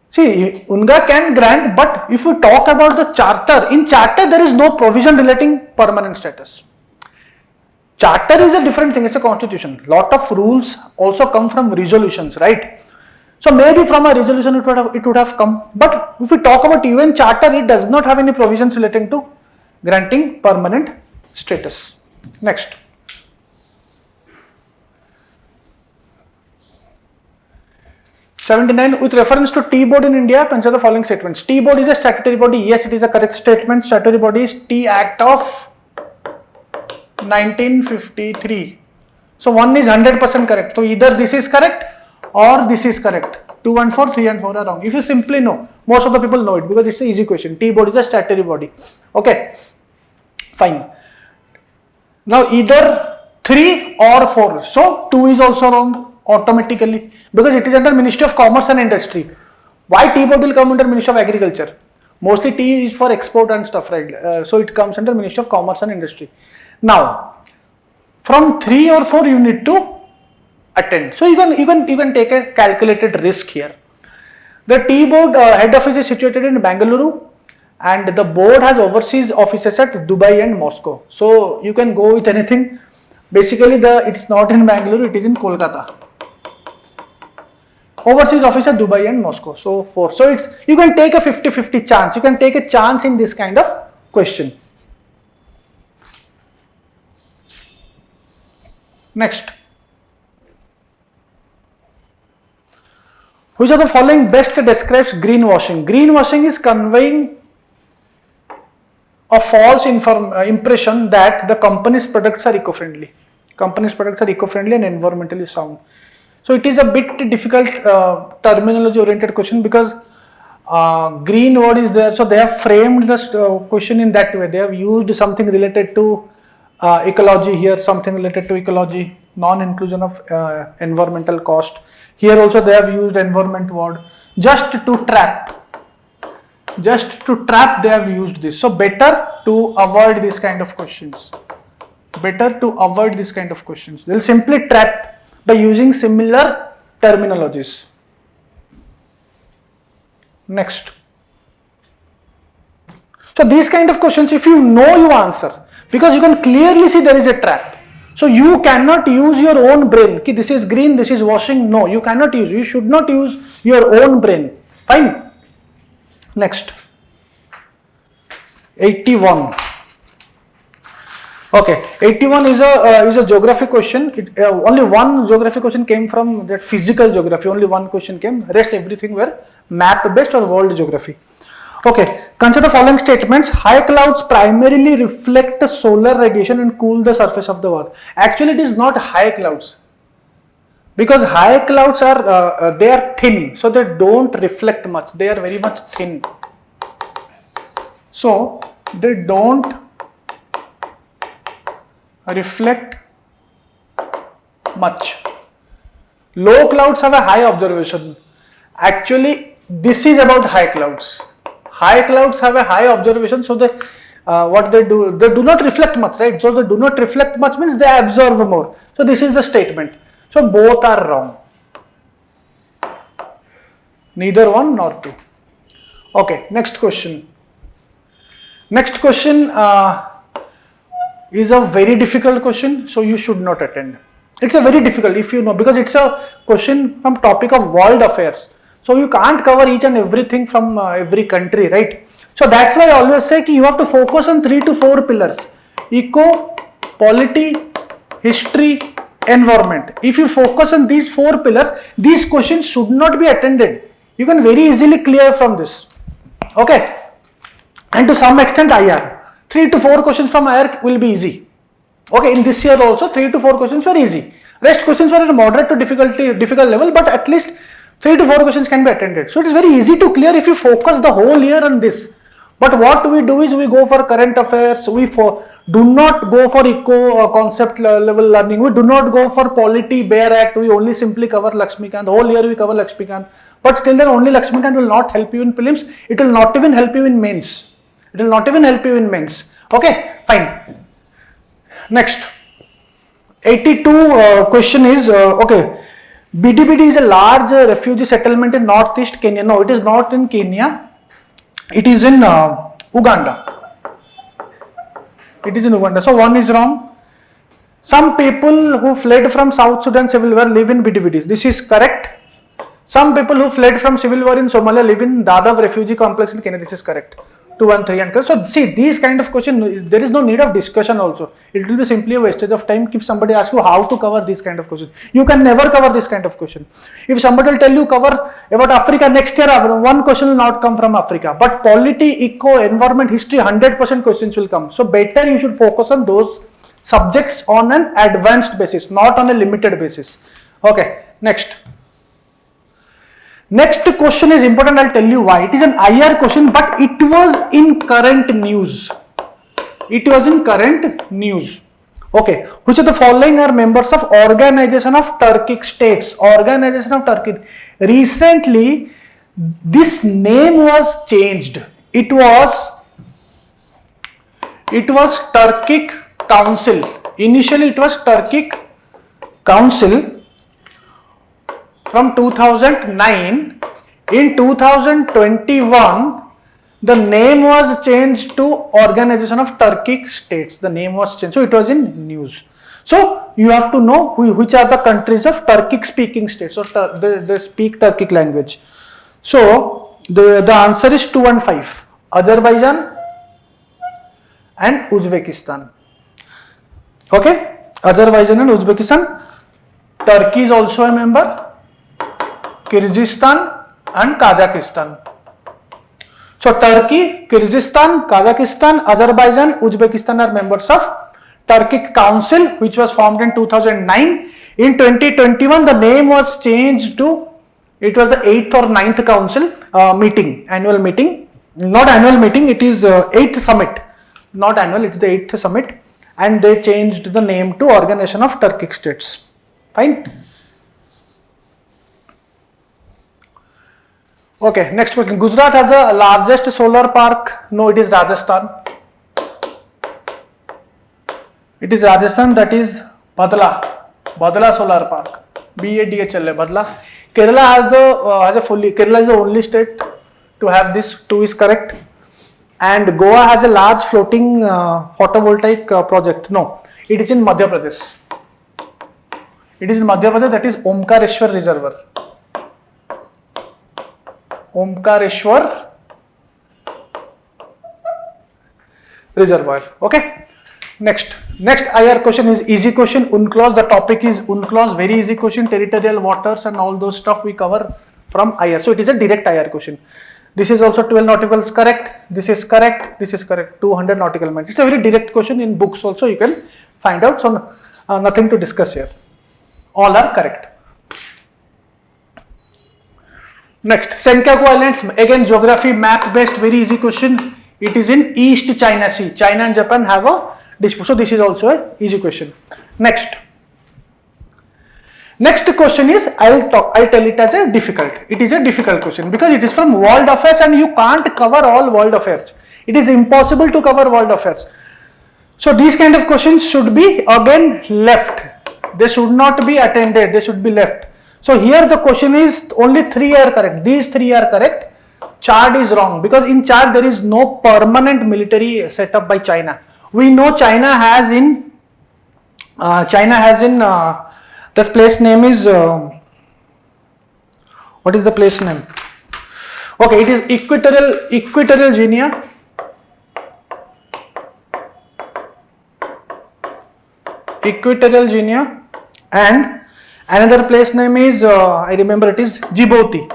See, UNGA can grant, but if you talk about the charter, in charter there is no provision relating permanent status. Charter is a different thing, it's a constitution. Lot of rules also come from resolutions, right? So maybe from a resolution it would have come. But if we talk about UN charter, it does not have any provisions relating to granting permanent status. Next. '79, with reference to T-board in India, consider the following statements. T-board is a statutory body. Yes, it is a correct statement. Statutory body is T Act of 1953. So 1 is 100% correct. So either this is correct or this is correct. 2 and 4, 3 and 4 are wrong. If you simply know, most of the people know it because it's an easy question. T-board is a statutory body. Okay, fine. Now either 3 or 4. So 2 is also wrong automatically because it is under Ministry of Commerce and Industry. Why T-board will come under Ministry of Agriculture? Mostly tea is for export and stuff, right? So it comes under Ministry of Commerce and Industry. Now, from 3 or 4 you need to attend. So you can take a calculated risk here. The T-board head office is situated in Bangalore and the board has overseas offices at Dubai and Moscow. So you can go with anything. Basically, it's not in Bangalore, it is in Kolkata. Overseas office at Dubai and Moscow. So 4. So you can take a 50-50 chance. You can take a chance in this kind of question. Next. Which of the following best describes greenwashing? Greenwashing is conveying a false impression that the company's products are eco-friendly. Company's products are eco-friendly and environmentally sound. So it is a bit difficult terminology oriented question because green word is there. So they have framed the question in that way. They have used something related to ecology here, something related to ecology, non-inclusion of environmental cost. Here also they have used environment word just to trap. Just to trap they have used this. So better to avoid this kind of questions. Better to avoid this kind of questions. They will simply trap by using similar terminologies. Next. So these kind of questions, if you know, you answer because you can clearly see there is a trap. So you cannot use your own brain. Okay, this is green, this is washing. No, you cannot use. You should not use your own brain. Fine. Next. 81. Okay, 81 is a geography question. Only one geography question came from that physical geography. Only one question came. Rest everything were map based or world geography. Okay, consider the following statements. High clouds primarily reflect solar radiation and cool the surface of the earth. Actually, it is not high clouds, because high clouds are they are thin, so they don't reflect much. They are very much thin, so they don't reflect much. Low clouds have a high observation. Actually, this is about high clouds. High clouds have a high observation, so they what they do not reflect much, right? So they do not reflect much means they absorb more. So this is the statement. So both are wrong. Neither one nor two. Okay, next question. Next question is a very difficult question, so you should not attend. It's a very difficult, if you know, because it's a question from topic of world affairs. So you can't cover each and everything from every country, right? So that's why I always say you have to focus on 3 to 4 pillars: eco, polity, history, environment. If you focus on these 4 pillars, these questions should not be attended. You can very easily clear from this. Okay, and to some extent IR. 3 to 4 questions from IR will be easy. Okay, in this year also 3 to 4 questions were easy. Rest questions were at a moderate to difficult level, but at least 3 to 4 questions can be attended. So it is very easy to clear if you focus the whole year on this. But what we do is we go for current affairs, we do not go for eco concept level learning, we do not go for polity, bare act, we only simply cover Lakshmikant. The whole year we cover Lakshmikant. But still then only Lakshmikant will not help you in prelims, it will not even help you in mains. It will not even help you in mains. Okay, fine. Next, 82 question is, okay, BDBD is a large refugee settlement in northeast Kenya. No, it is not in Kenya. It is in Uganda. It is in Uganda. So one is wrong. Some people who fled from South Sudan civil war live in BDBD. This is correct. Some people who fled from civil war in Somalia live in Dadaab refugee complex in Kenya. This is correct. 2 and 3 and so see, these kind of question, there is no need of discussion also. It will be simply a wastage of time if somebody asks you how to cover this kind of question. You can never cover this kind of question. If somebody will tell you cover about Africa next year, one question will not come from Africa. But polity, eco, environment, history, 100% questions will come. So better you should focus on those subjects on an advanced basis, not on a limited basis. Okay, next. Next question is important, I'll tell you why. It is an IR question, but it was in current news. It was in current news. Okay, which of the following are members of Organization of Turkic States? Organization of Turkey. Recently, this name was changed. It was Turkic Council. Initially, it was Turkic Council. From 2009, in 2021, the name was changed to Organization of Turkic States. The name was changed. So it was in news. So you have to know which are the countries of Turkic speaking states, or they speak Turkic language. So the answer is 2 and 5. Azerbaijan and Uzbekistan. Okay, Azerbaijan and Uzbekistan. Turkey is also a member. Kyrgyzstan and Kazakhstan. So Turkey, Kyrgyzstan, Kazakhstan, Azerbaijan, Uzbekistan are members of Turkic Council, which was formed in 2009. In 2021, the name was changed to, it was the 8th or 9th council meeting, annual meeting. Not annual meeting, it is 8th summit. Not annual, it is the 8th summit. And they changed the name to Organization of Turkic States. Fine. Okay, next question. Gujarat has the largest solar park. No, it is Rajasthan. It is Rajasthan, that is Badla Solar Park. BADHL, Badla. Kerala Kerala is the only state to have this. 2 is correct. And Goa has a large floating photovoltaic project. No, it is in Madhya Pradesh. It is in Madhya Pradesh, that is Omkareshwar Reservoir. Omkareshwar Reservoir. Okay. Next IR question is easy question. UNCLOS, the topic is UNCLOS, very easy question. Territorial waters and all those stuff we cover from IR. So it is a direct IR question. This is also 12 nauticals correct. This is correct. This is correct. 200 nautical miles. It's a very direct question. In books also you can find out. So nothing to discuss here. All are correct. Next, Senkaku Islands, again geography map based, very easy question. It is in East China Sea. China and Japan have a dispute. So this is also a easy question. Next question is, I'll tell it as a difficult. It is a difficult question because it is from world affairs and you can't cover all world affairs. It is impossible to cover world affairs. So these kind of questions should be again left. They should not be attended. They should be left. So here the question is only 3 are correct. These 3 are correct. Chart is wrong because in chart there is no permanent military setup by China. We know China has in that place name is what is the place name? Okay, it is Equatorial Guinea. Equatorial Guinea, and another place name is I remember it is Djibouti.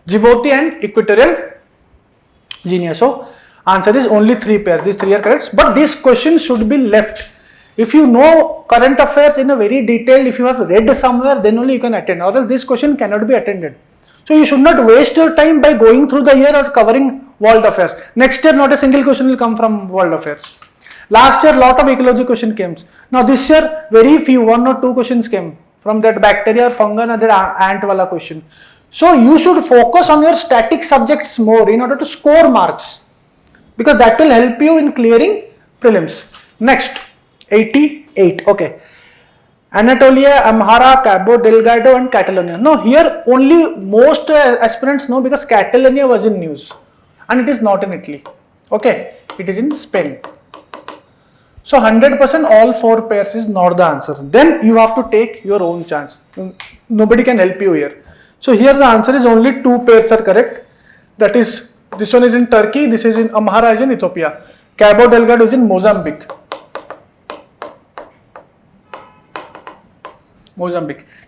Djibouti and Equatorial Guinea. So answer is only 3 pairs. These 3 are correct, but this question should be left. If you know current affairs in a very detail, if you have read somewhere, then only you can attend, or else this question cannot be attended. So you should not waste your time by going through the year or covering world affairs. Next year not a single question will come from world affairs. Last year lot of ecology question came. Now this year very few, 1 or 2 questions came from that bacteria or fungi and that ant wala question. So you should focus on your static subjects more in order to score marks, because that will help you in clearing prelims. Next, 88. Okay. Anatolia, Amhara, Cabo Delgado and Catalonia. No, here only most aspirants know because Catalonia was in news and it is not in Italy. Okay, it is in Spain. So 100% all 4 pairs is not the answer. Then you have to take your own chance. Nobody can help you here. So here the answer is only 2 pairs are correct. That is, this one is in Turkey, this is in Amhara is in Ethiopia. Cabo Delgado is in Mozambique.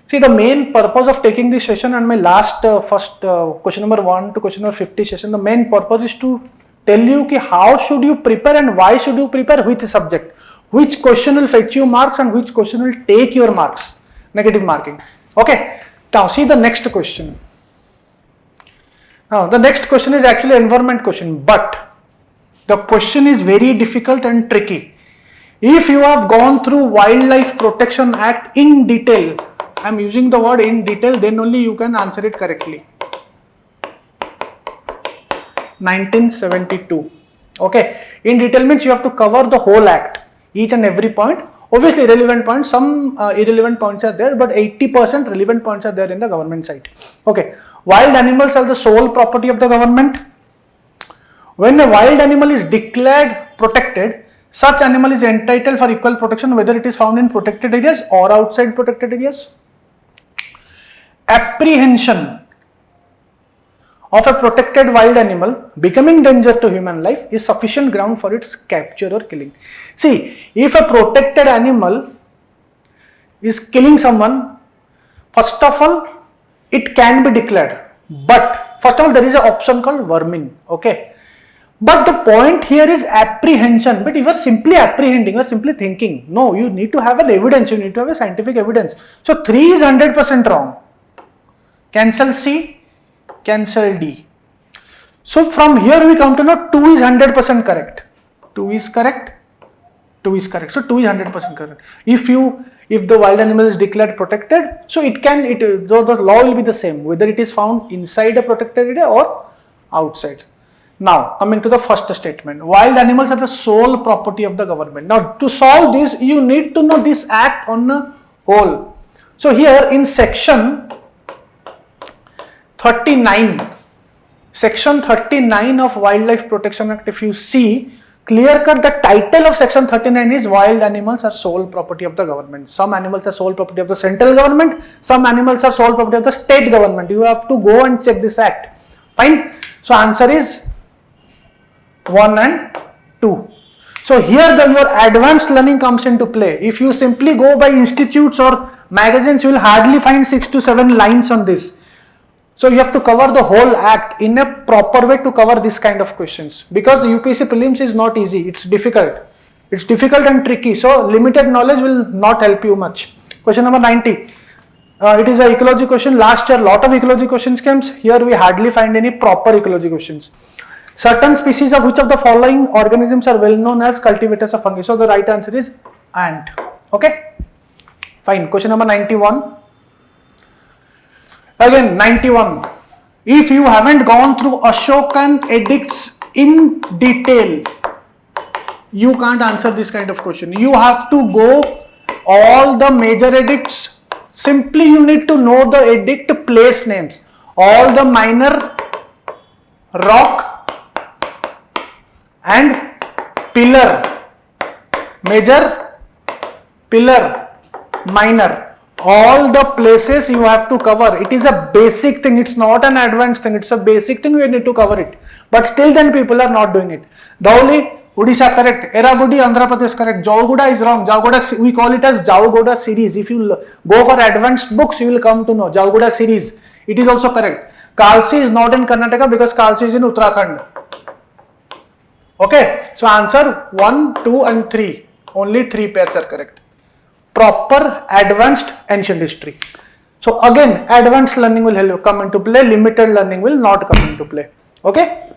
See, the main purpose of taking this session and my last first question number 1 to question number 50 session, the main purpose is to tell you ki how should you prepare and why should you prepare which subject, which question will fetch you marks and which question will take your marks, negative marking. Okay, now see the next question. Now the next question is actually environment question, but the question is very difficult and tricky. If you have gone through Wildlife Protection Act in detail, I am using the word in detail, then only you can answer it correctly. 1972. Okay, in detail means you have to cover the whole act, each and every point. Obviously relevant points, some irrelevant points are there, but 80% relevant points are there in the government side. Okay, wild animals are the sole property of the government. When a wild animal is declared protected, such animal is entitled for equal protection whether it is found in protected areas or outside protected areas. Apprehension of a protected wild animal becoming danger to human life is sufficient ground for its capture or killing. See, if a protected animal is killing someone, first of all, it can be declared. But first of all, there is an option called vermin. Okay. But the point here is apprehension. But you are simply apprehending, you are simply thinking. No, you need to have an evidence, you need to have a scientific evidence. So 3 is 100% wrong. Cancel C, cancel D. So from here we come to know 2 is 100% correct. 2 is correct. 2 is correct. So 2 is 100% correct. If the wild animal is declared protected, so the law will be the same, whether it is found inside a protected area or outside. Now, coming to the first statement, wild animals are the sole property of the government. Now, to solve this, you need to know this act on a whole. So, here in section 39 of Wildlife Protection Act, if you see, clear cut, the title of section 39 is wild animals are sole property of the government. Some animals are sole property of the central government, some animals are sole property of the state government. You have to go and check this act. Fine. So, answer is 1 and 92. So here your advanced learning comes into play. If you simply go by institutes or magazines, you will hardly find 6 to 7 lines on this. So you have to cover the whole act in a proper way to cover this kind of questions, because UPSC prelims is not easy, it's difficult. It's difficult and tricky, so limited knowledge will not help you much. Question number 90. It is an ecology question. Last year lot of ecology questions came. Here we hardly find any proper ecology questions. Certain species of which of the following organisms are well known as cultivators of fungi? So the right answer is ant. Okay, fine. Question number 91. Again 91. If you haven't gone through Ashokan edicts in detail, you can't answer this kind of question. You have to go all the major edicts. Simply you need to know the edict place names. All the minor, rock and pillar, major, pillar, minor, all the places you have to cover. It is a basic thing, it's not an advanced thing, it's a basic thing, you need to cover it. But still then people are not doing it. Dhauli, Odisha correct, Eragudi, Andhra Pradesh correct, Jaugoda is wrong. Jaugoda, we call it as Jaugoda series. If you go for advanced books, you will come to know Jaugoda series. It is also correct. Kalsi is not in Karnataka because Kalsi is in Uttarakhand. Okay, so answer 1, 2 and 3. Only 3 pairs are correct. Proper advanced ancient history. So again, advanced learning will help you come into play. Limited learning will not come into play. Okay,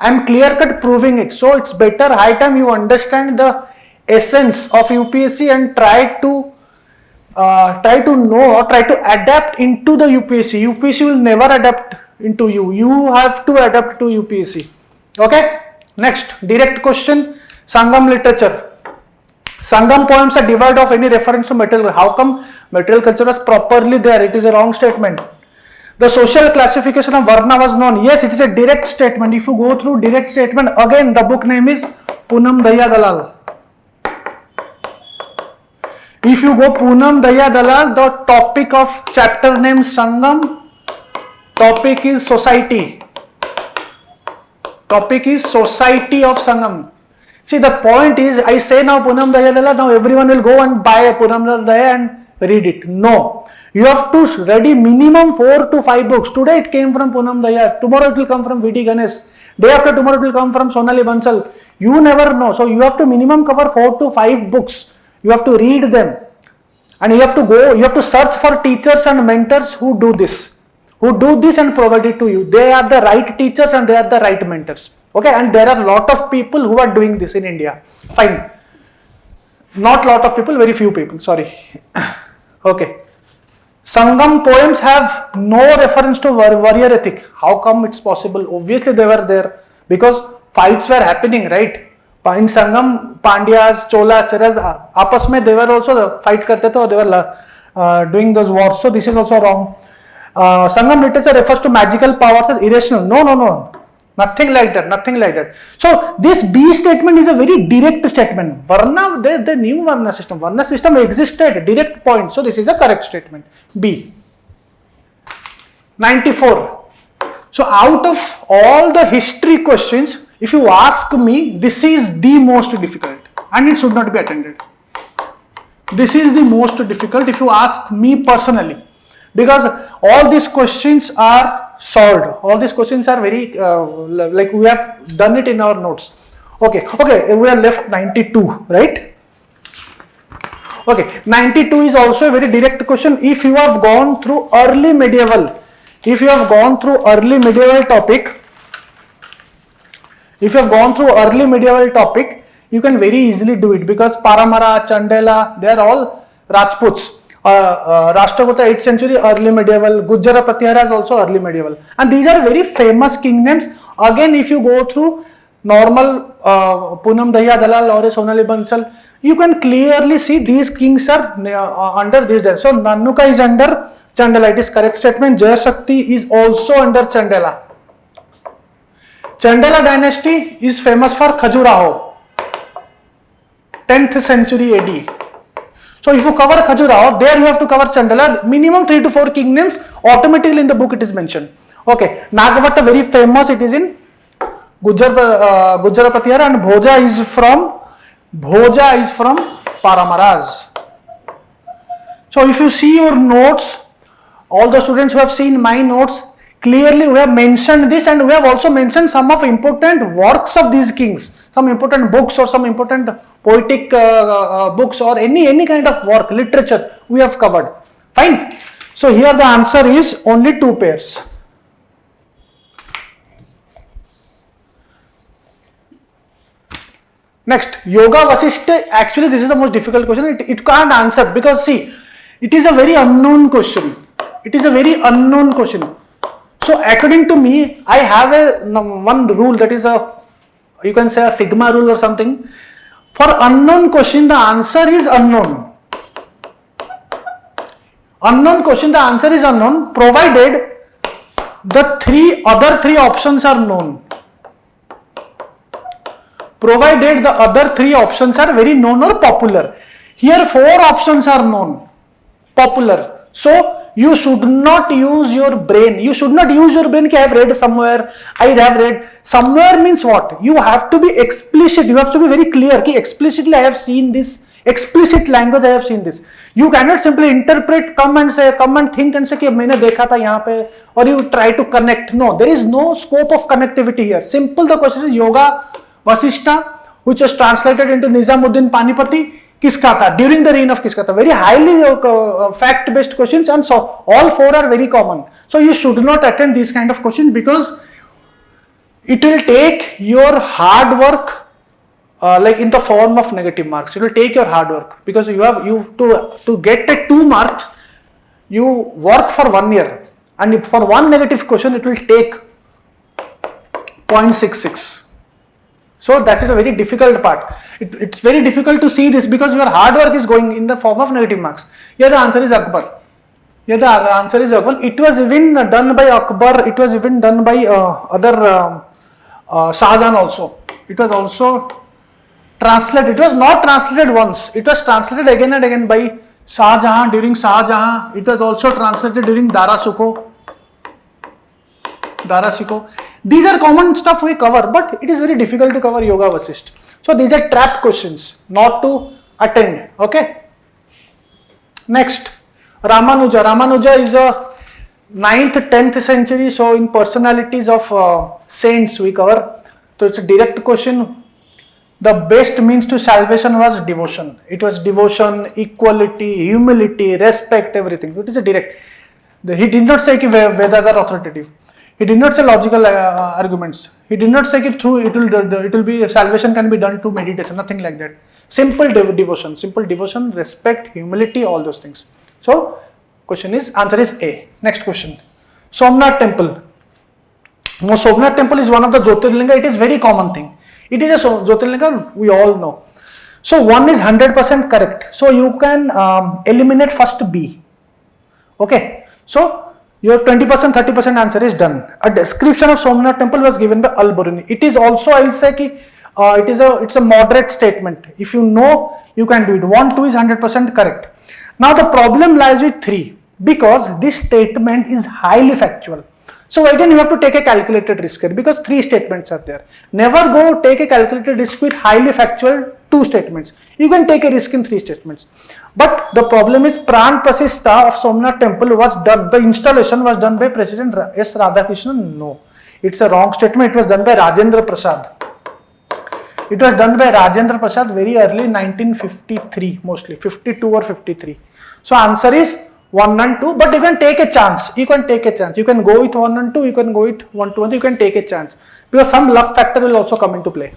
I am clear cut proving it. So it's better, high time you understand the essence of UPSC and try to know or try to adapt into the UPSC. UPSC will never adapt into you. You have to adapt to UPSC. Okay. Next, direct question, Sangam literature. Sangam poems are devoid of any reference to material. How come material culture was properly there? It is a wrong statement. The social classification of Varna was known. Yes, it is a direct statement. If you go through direct statement, again the book name is Poonam Daya Dalal. If you go Poonam Daya Dalal, the topic of chapter name Sangam, topic is society. Topic is society of Sangam. See, the point is, I say now Poonam Daya Dalal, now everyone will go and buy a Poonam Daya and read it. No. You have to ready minimum 4 to 5 books. Today it came from Poonam Daya. Tomorrow it will come from V.D. Ganesh. Day after tomorrow it will come from Sonali Bansal. You never know. So you have to minimum cover 4 to 5 books. You have to read them. And you have to go, you have to search for teachers and mentors who do this. Who do this and provide it to you. They are the right teachers and they are the right mentors. Okay, and there are a lot of people who are doing this in India. Fine. Not lot of people, very few people, sorry. Okay. Sangam poems have no reference to warrior ethic. How come it's possible? Obviously they were there because fights were happening, right? In Sangam, Pandyas, Cholas, Cheras, apas mein they were also fight karte the, or they were doing those wars. So this is also wrong. Sangam literature refers to magical powers as irrational. No. Nothing like that, nothing like that. So this B statement is a very direct statement. Varna, they knew Varna system. Varna system existed, direct point. So this is a correct statement. B. 94. So out of all the history questions, if you ask me, this is the most difficult and it should not be attended. This is the most difficult if you ask me personally, because all these questions are solved. All these questions are very like we have done it in our notes. Okay, we are left 92, right? Okay, 92 is also a very direct question. If you have gone through early medieval, topic, you can very easily do it because Paramara, Chandela, they are all Rajputs. Rashtrakuta 8th century, early medieval. Gujjara Pratihara is also early medieval. And these are very famous kingdoms. Again, if you go through normal Poonam Daya Dalal or Sonali Bansal, you can clearly see these kings are under this. So Nanuka is under Chandela. It is correct statement. Jayashakti is also under Chandela. Chandela dynasty is famous for Khajuraho, 10th century AD. So if you cover Khajuraho, there you have to cover Chandela, minimum 3 to 4 kingdoms, automatically in the book it is mentioned. Okay, Nagavatta, very famous, it is in Gujarapatiyar, and Bhoja is from Paramaras. So if you see your notes, all the students who have seen my notes, clearly we have mentioned this, and we have also mentioned some of important works of these kings, some important books or some important poetic books or any kind of work, literature we have covered. Fine. So here the answer is only 2 pairs. Next, Yoga Vasishtha. Actually, this is the most difficult question. It can't answer because see, it is a very unknown question. It is a very unknown question. So according to me, I have one rule, that is you can say a sigma rule or something. For unknown question, the answer is unknown. Unknown question, the answer is unknown, provided the other three options are known. Provided the other 3 options are very known or popular. Here 4 options are known, popular. So you should not use your brain. You should not use your brain. I have read somewhere. I have read somewhere means what? You have to be explicit. You have to be very clear. Explicitly I have seen this. Explicit language I have seen this. You cannot simply interpret, come and think and say कि मैंने देखा था यहाँ पे, or you try to connect. No, there is no scope of connectivity here. Simple the question is Yoga Vasishtha, which was translated into Nizamuddin Panipati, किसका था? During the reign of किसका था? Very highly fact based questions, and so all 4 are very common. So you should not attempt these kind of questions because it will take your hard work like in the form of negative marks. It will take your hard work because to get a 2 marks, you work for 1 year, and if for one negative question it will take 0.66. So that is a very difficult part. It's very difficult to see this because your hard work is going in the form of negative marks. Here the answer is Akbar. Here the answer is Akbar. It was even done by Akbar. It was even done by other Shah Jahan also. It was also translated. It was not translated once. It was translated again and again by Shah Jahan during Shah Jahan. It was also translated during Dara Shikoh. These are common stuff we cover, but it is very difficult to cover Yoga Vasishtha. So these are trap questions, not to attend. Okay. Next, Ramanuja. Ramanuja is a 9th, 10th century. So in personalities of saints we cover. So it's a direct question. The best means to salvation was devotion. It was devotion, equality, humility, respect, everything. It is a direct. He did not say that Vedas are authoritative. He did not say logical arguments. He did not say that through it will be salvation can be done through meditation. Nothing like that. Simple devotion, respect, humility, all those things. So answer is A. Next question. Somnath temple. No, Somnath temple is one of the Jyotirlinga. It is very common thing. It is a Jyotirlinga, we all know. So 1 is 100% correct. So you can eliminate first B. Okay. So your 20%, 30% answer is done. A description of Somnath temple was given by Al-Biruni. It is also, I will say, it's a moderate statement. If you know, you can do it. 1, 2 is 100% correct. Now the problem lies with 3 because this statement is highly factual. So again, you have to take a calculated risk here because 3 statements are there. Never go take a calculated risk with highly factual 2 statements. You can take a risk in 3 statements. But the problem is Pran Prasistha of Somnath temple was done, the installation was done by President S. Radhakrishnan. No, it's a wrong statement. It was done by Rajendra Prasad. It was done by Rajendra Prasad very early, 1953, mostly 52 or 53. So answer is 1 and 2, but you can take a chance. You can go with 1 and 2, you can go with 1, 2 and 3, you can take a chance because some luck factor will also come into play.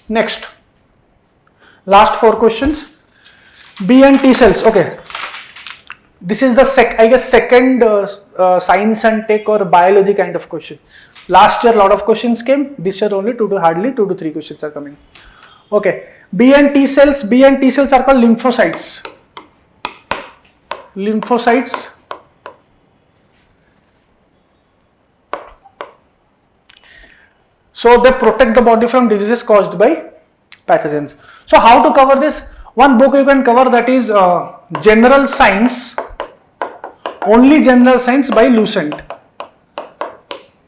Next, last 4 questions. B and T cells. Okay, this is the second science and tech or biology kind of question. Last year a lot of questions came. This year only hardly 2 to 3 questions are coming. Okay, B and T cells. B and T cells are called lymphocytes. Lymphocytes. So they protect the body from diseases caused by pathogens. So how to cover this? One book you can cover, that is General Science, only General Science by Lucent.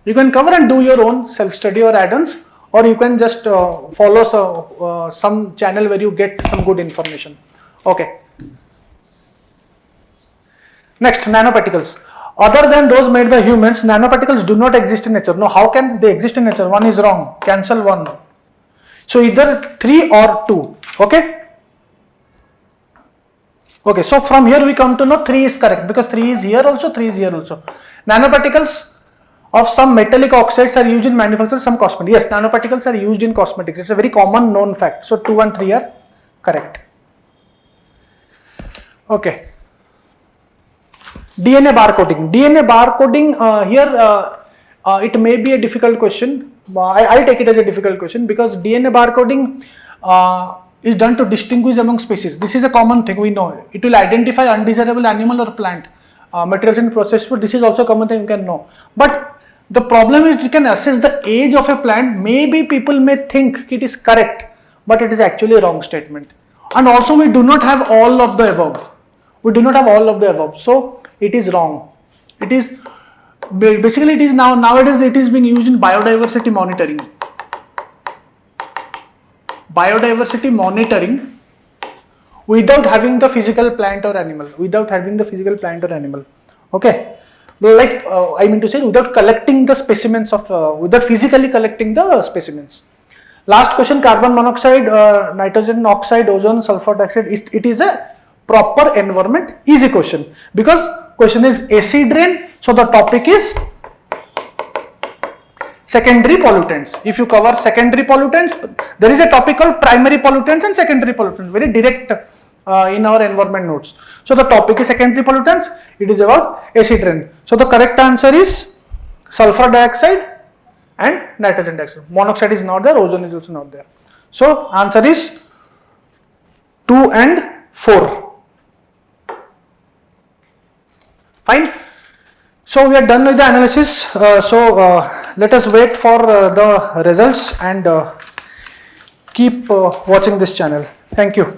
You can cover and do your own self-study or add-ons, or you can just follow some channel where you get some good information. Okay. Next, nanoparticles. Other than those made by humans, nanoparticles do not exist in nature. No, how can they exist in nature? One is wrong. Cancel one. So either 3 or 2. Okay. Okay. So from here we come to know 3 is correct, because 3 is here also, 3 is here also. Nanoparticles of some metallic oxides are used in manufacture some cosmetics. Yes, nanoparticles are used in cosmetics. It's a very common known fact. So 2 and 3 are correct. Okay. DNA barcoding. DNA barcoding here it may be a difficult question. I'll take it as a difficult question, because DNA barcoding is done to distinguish among species. This is a common thing, we know. It will identify undesirable animal or plant materials in process food. This is also a common thing you can know. But the problem is you can assess the age of a plant. Maybe people may think it is correct, but it is actually a wrong statement. And also we do not have all of the above. We do not have all of the above. So it is wrong. It is basically, it is nowadays it is being used in biodiversity monitoring. Biodiversity monitoring without having the physical plant or animal. Without having the physical plant or animal. Okay. Like I mean to say, without collecting the specimens of, without physically collecting the specimens. Last question: carbon monoxide, nitrogen oxide, ozone, sulfur dioxide. It is a proper environment. Easy question, because question is acid rain. So the topic is secondary pollutants. If you cover secondary pollutants, there is a topic called primary pollutants and secondary pollutants. Very direct in our environment notes. So the topic is secondary pollutants. It is about acid rain. So the correct answer is sulfur dioxide and nitrogen dioxide. Monoxide is not there. Ozone is also not there. So answer is 2 and 4. Fine. So we are done with the analysis. Let us wait for the results and keep watching this channel. Thank you.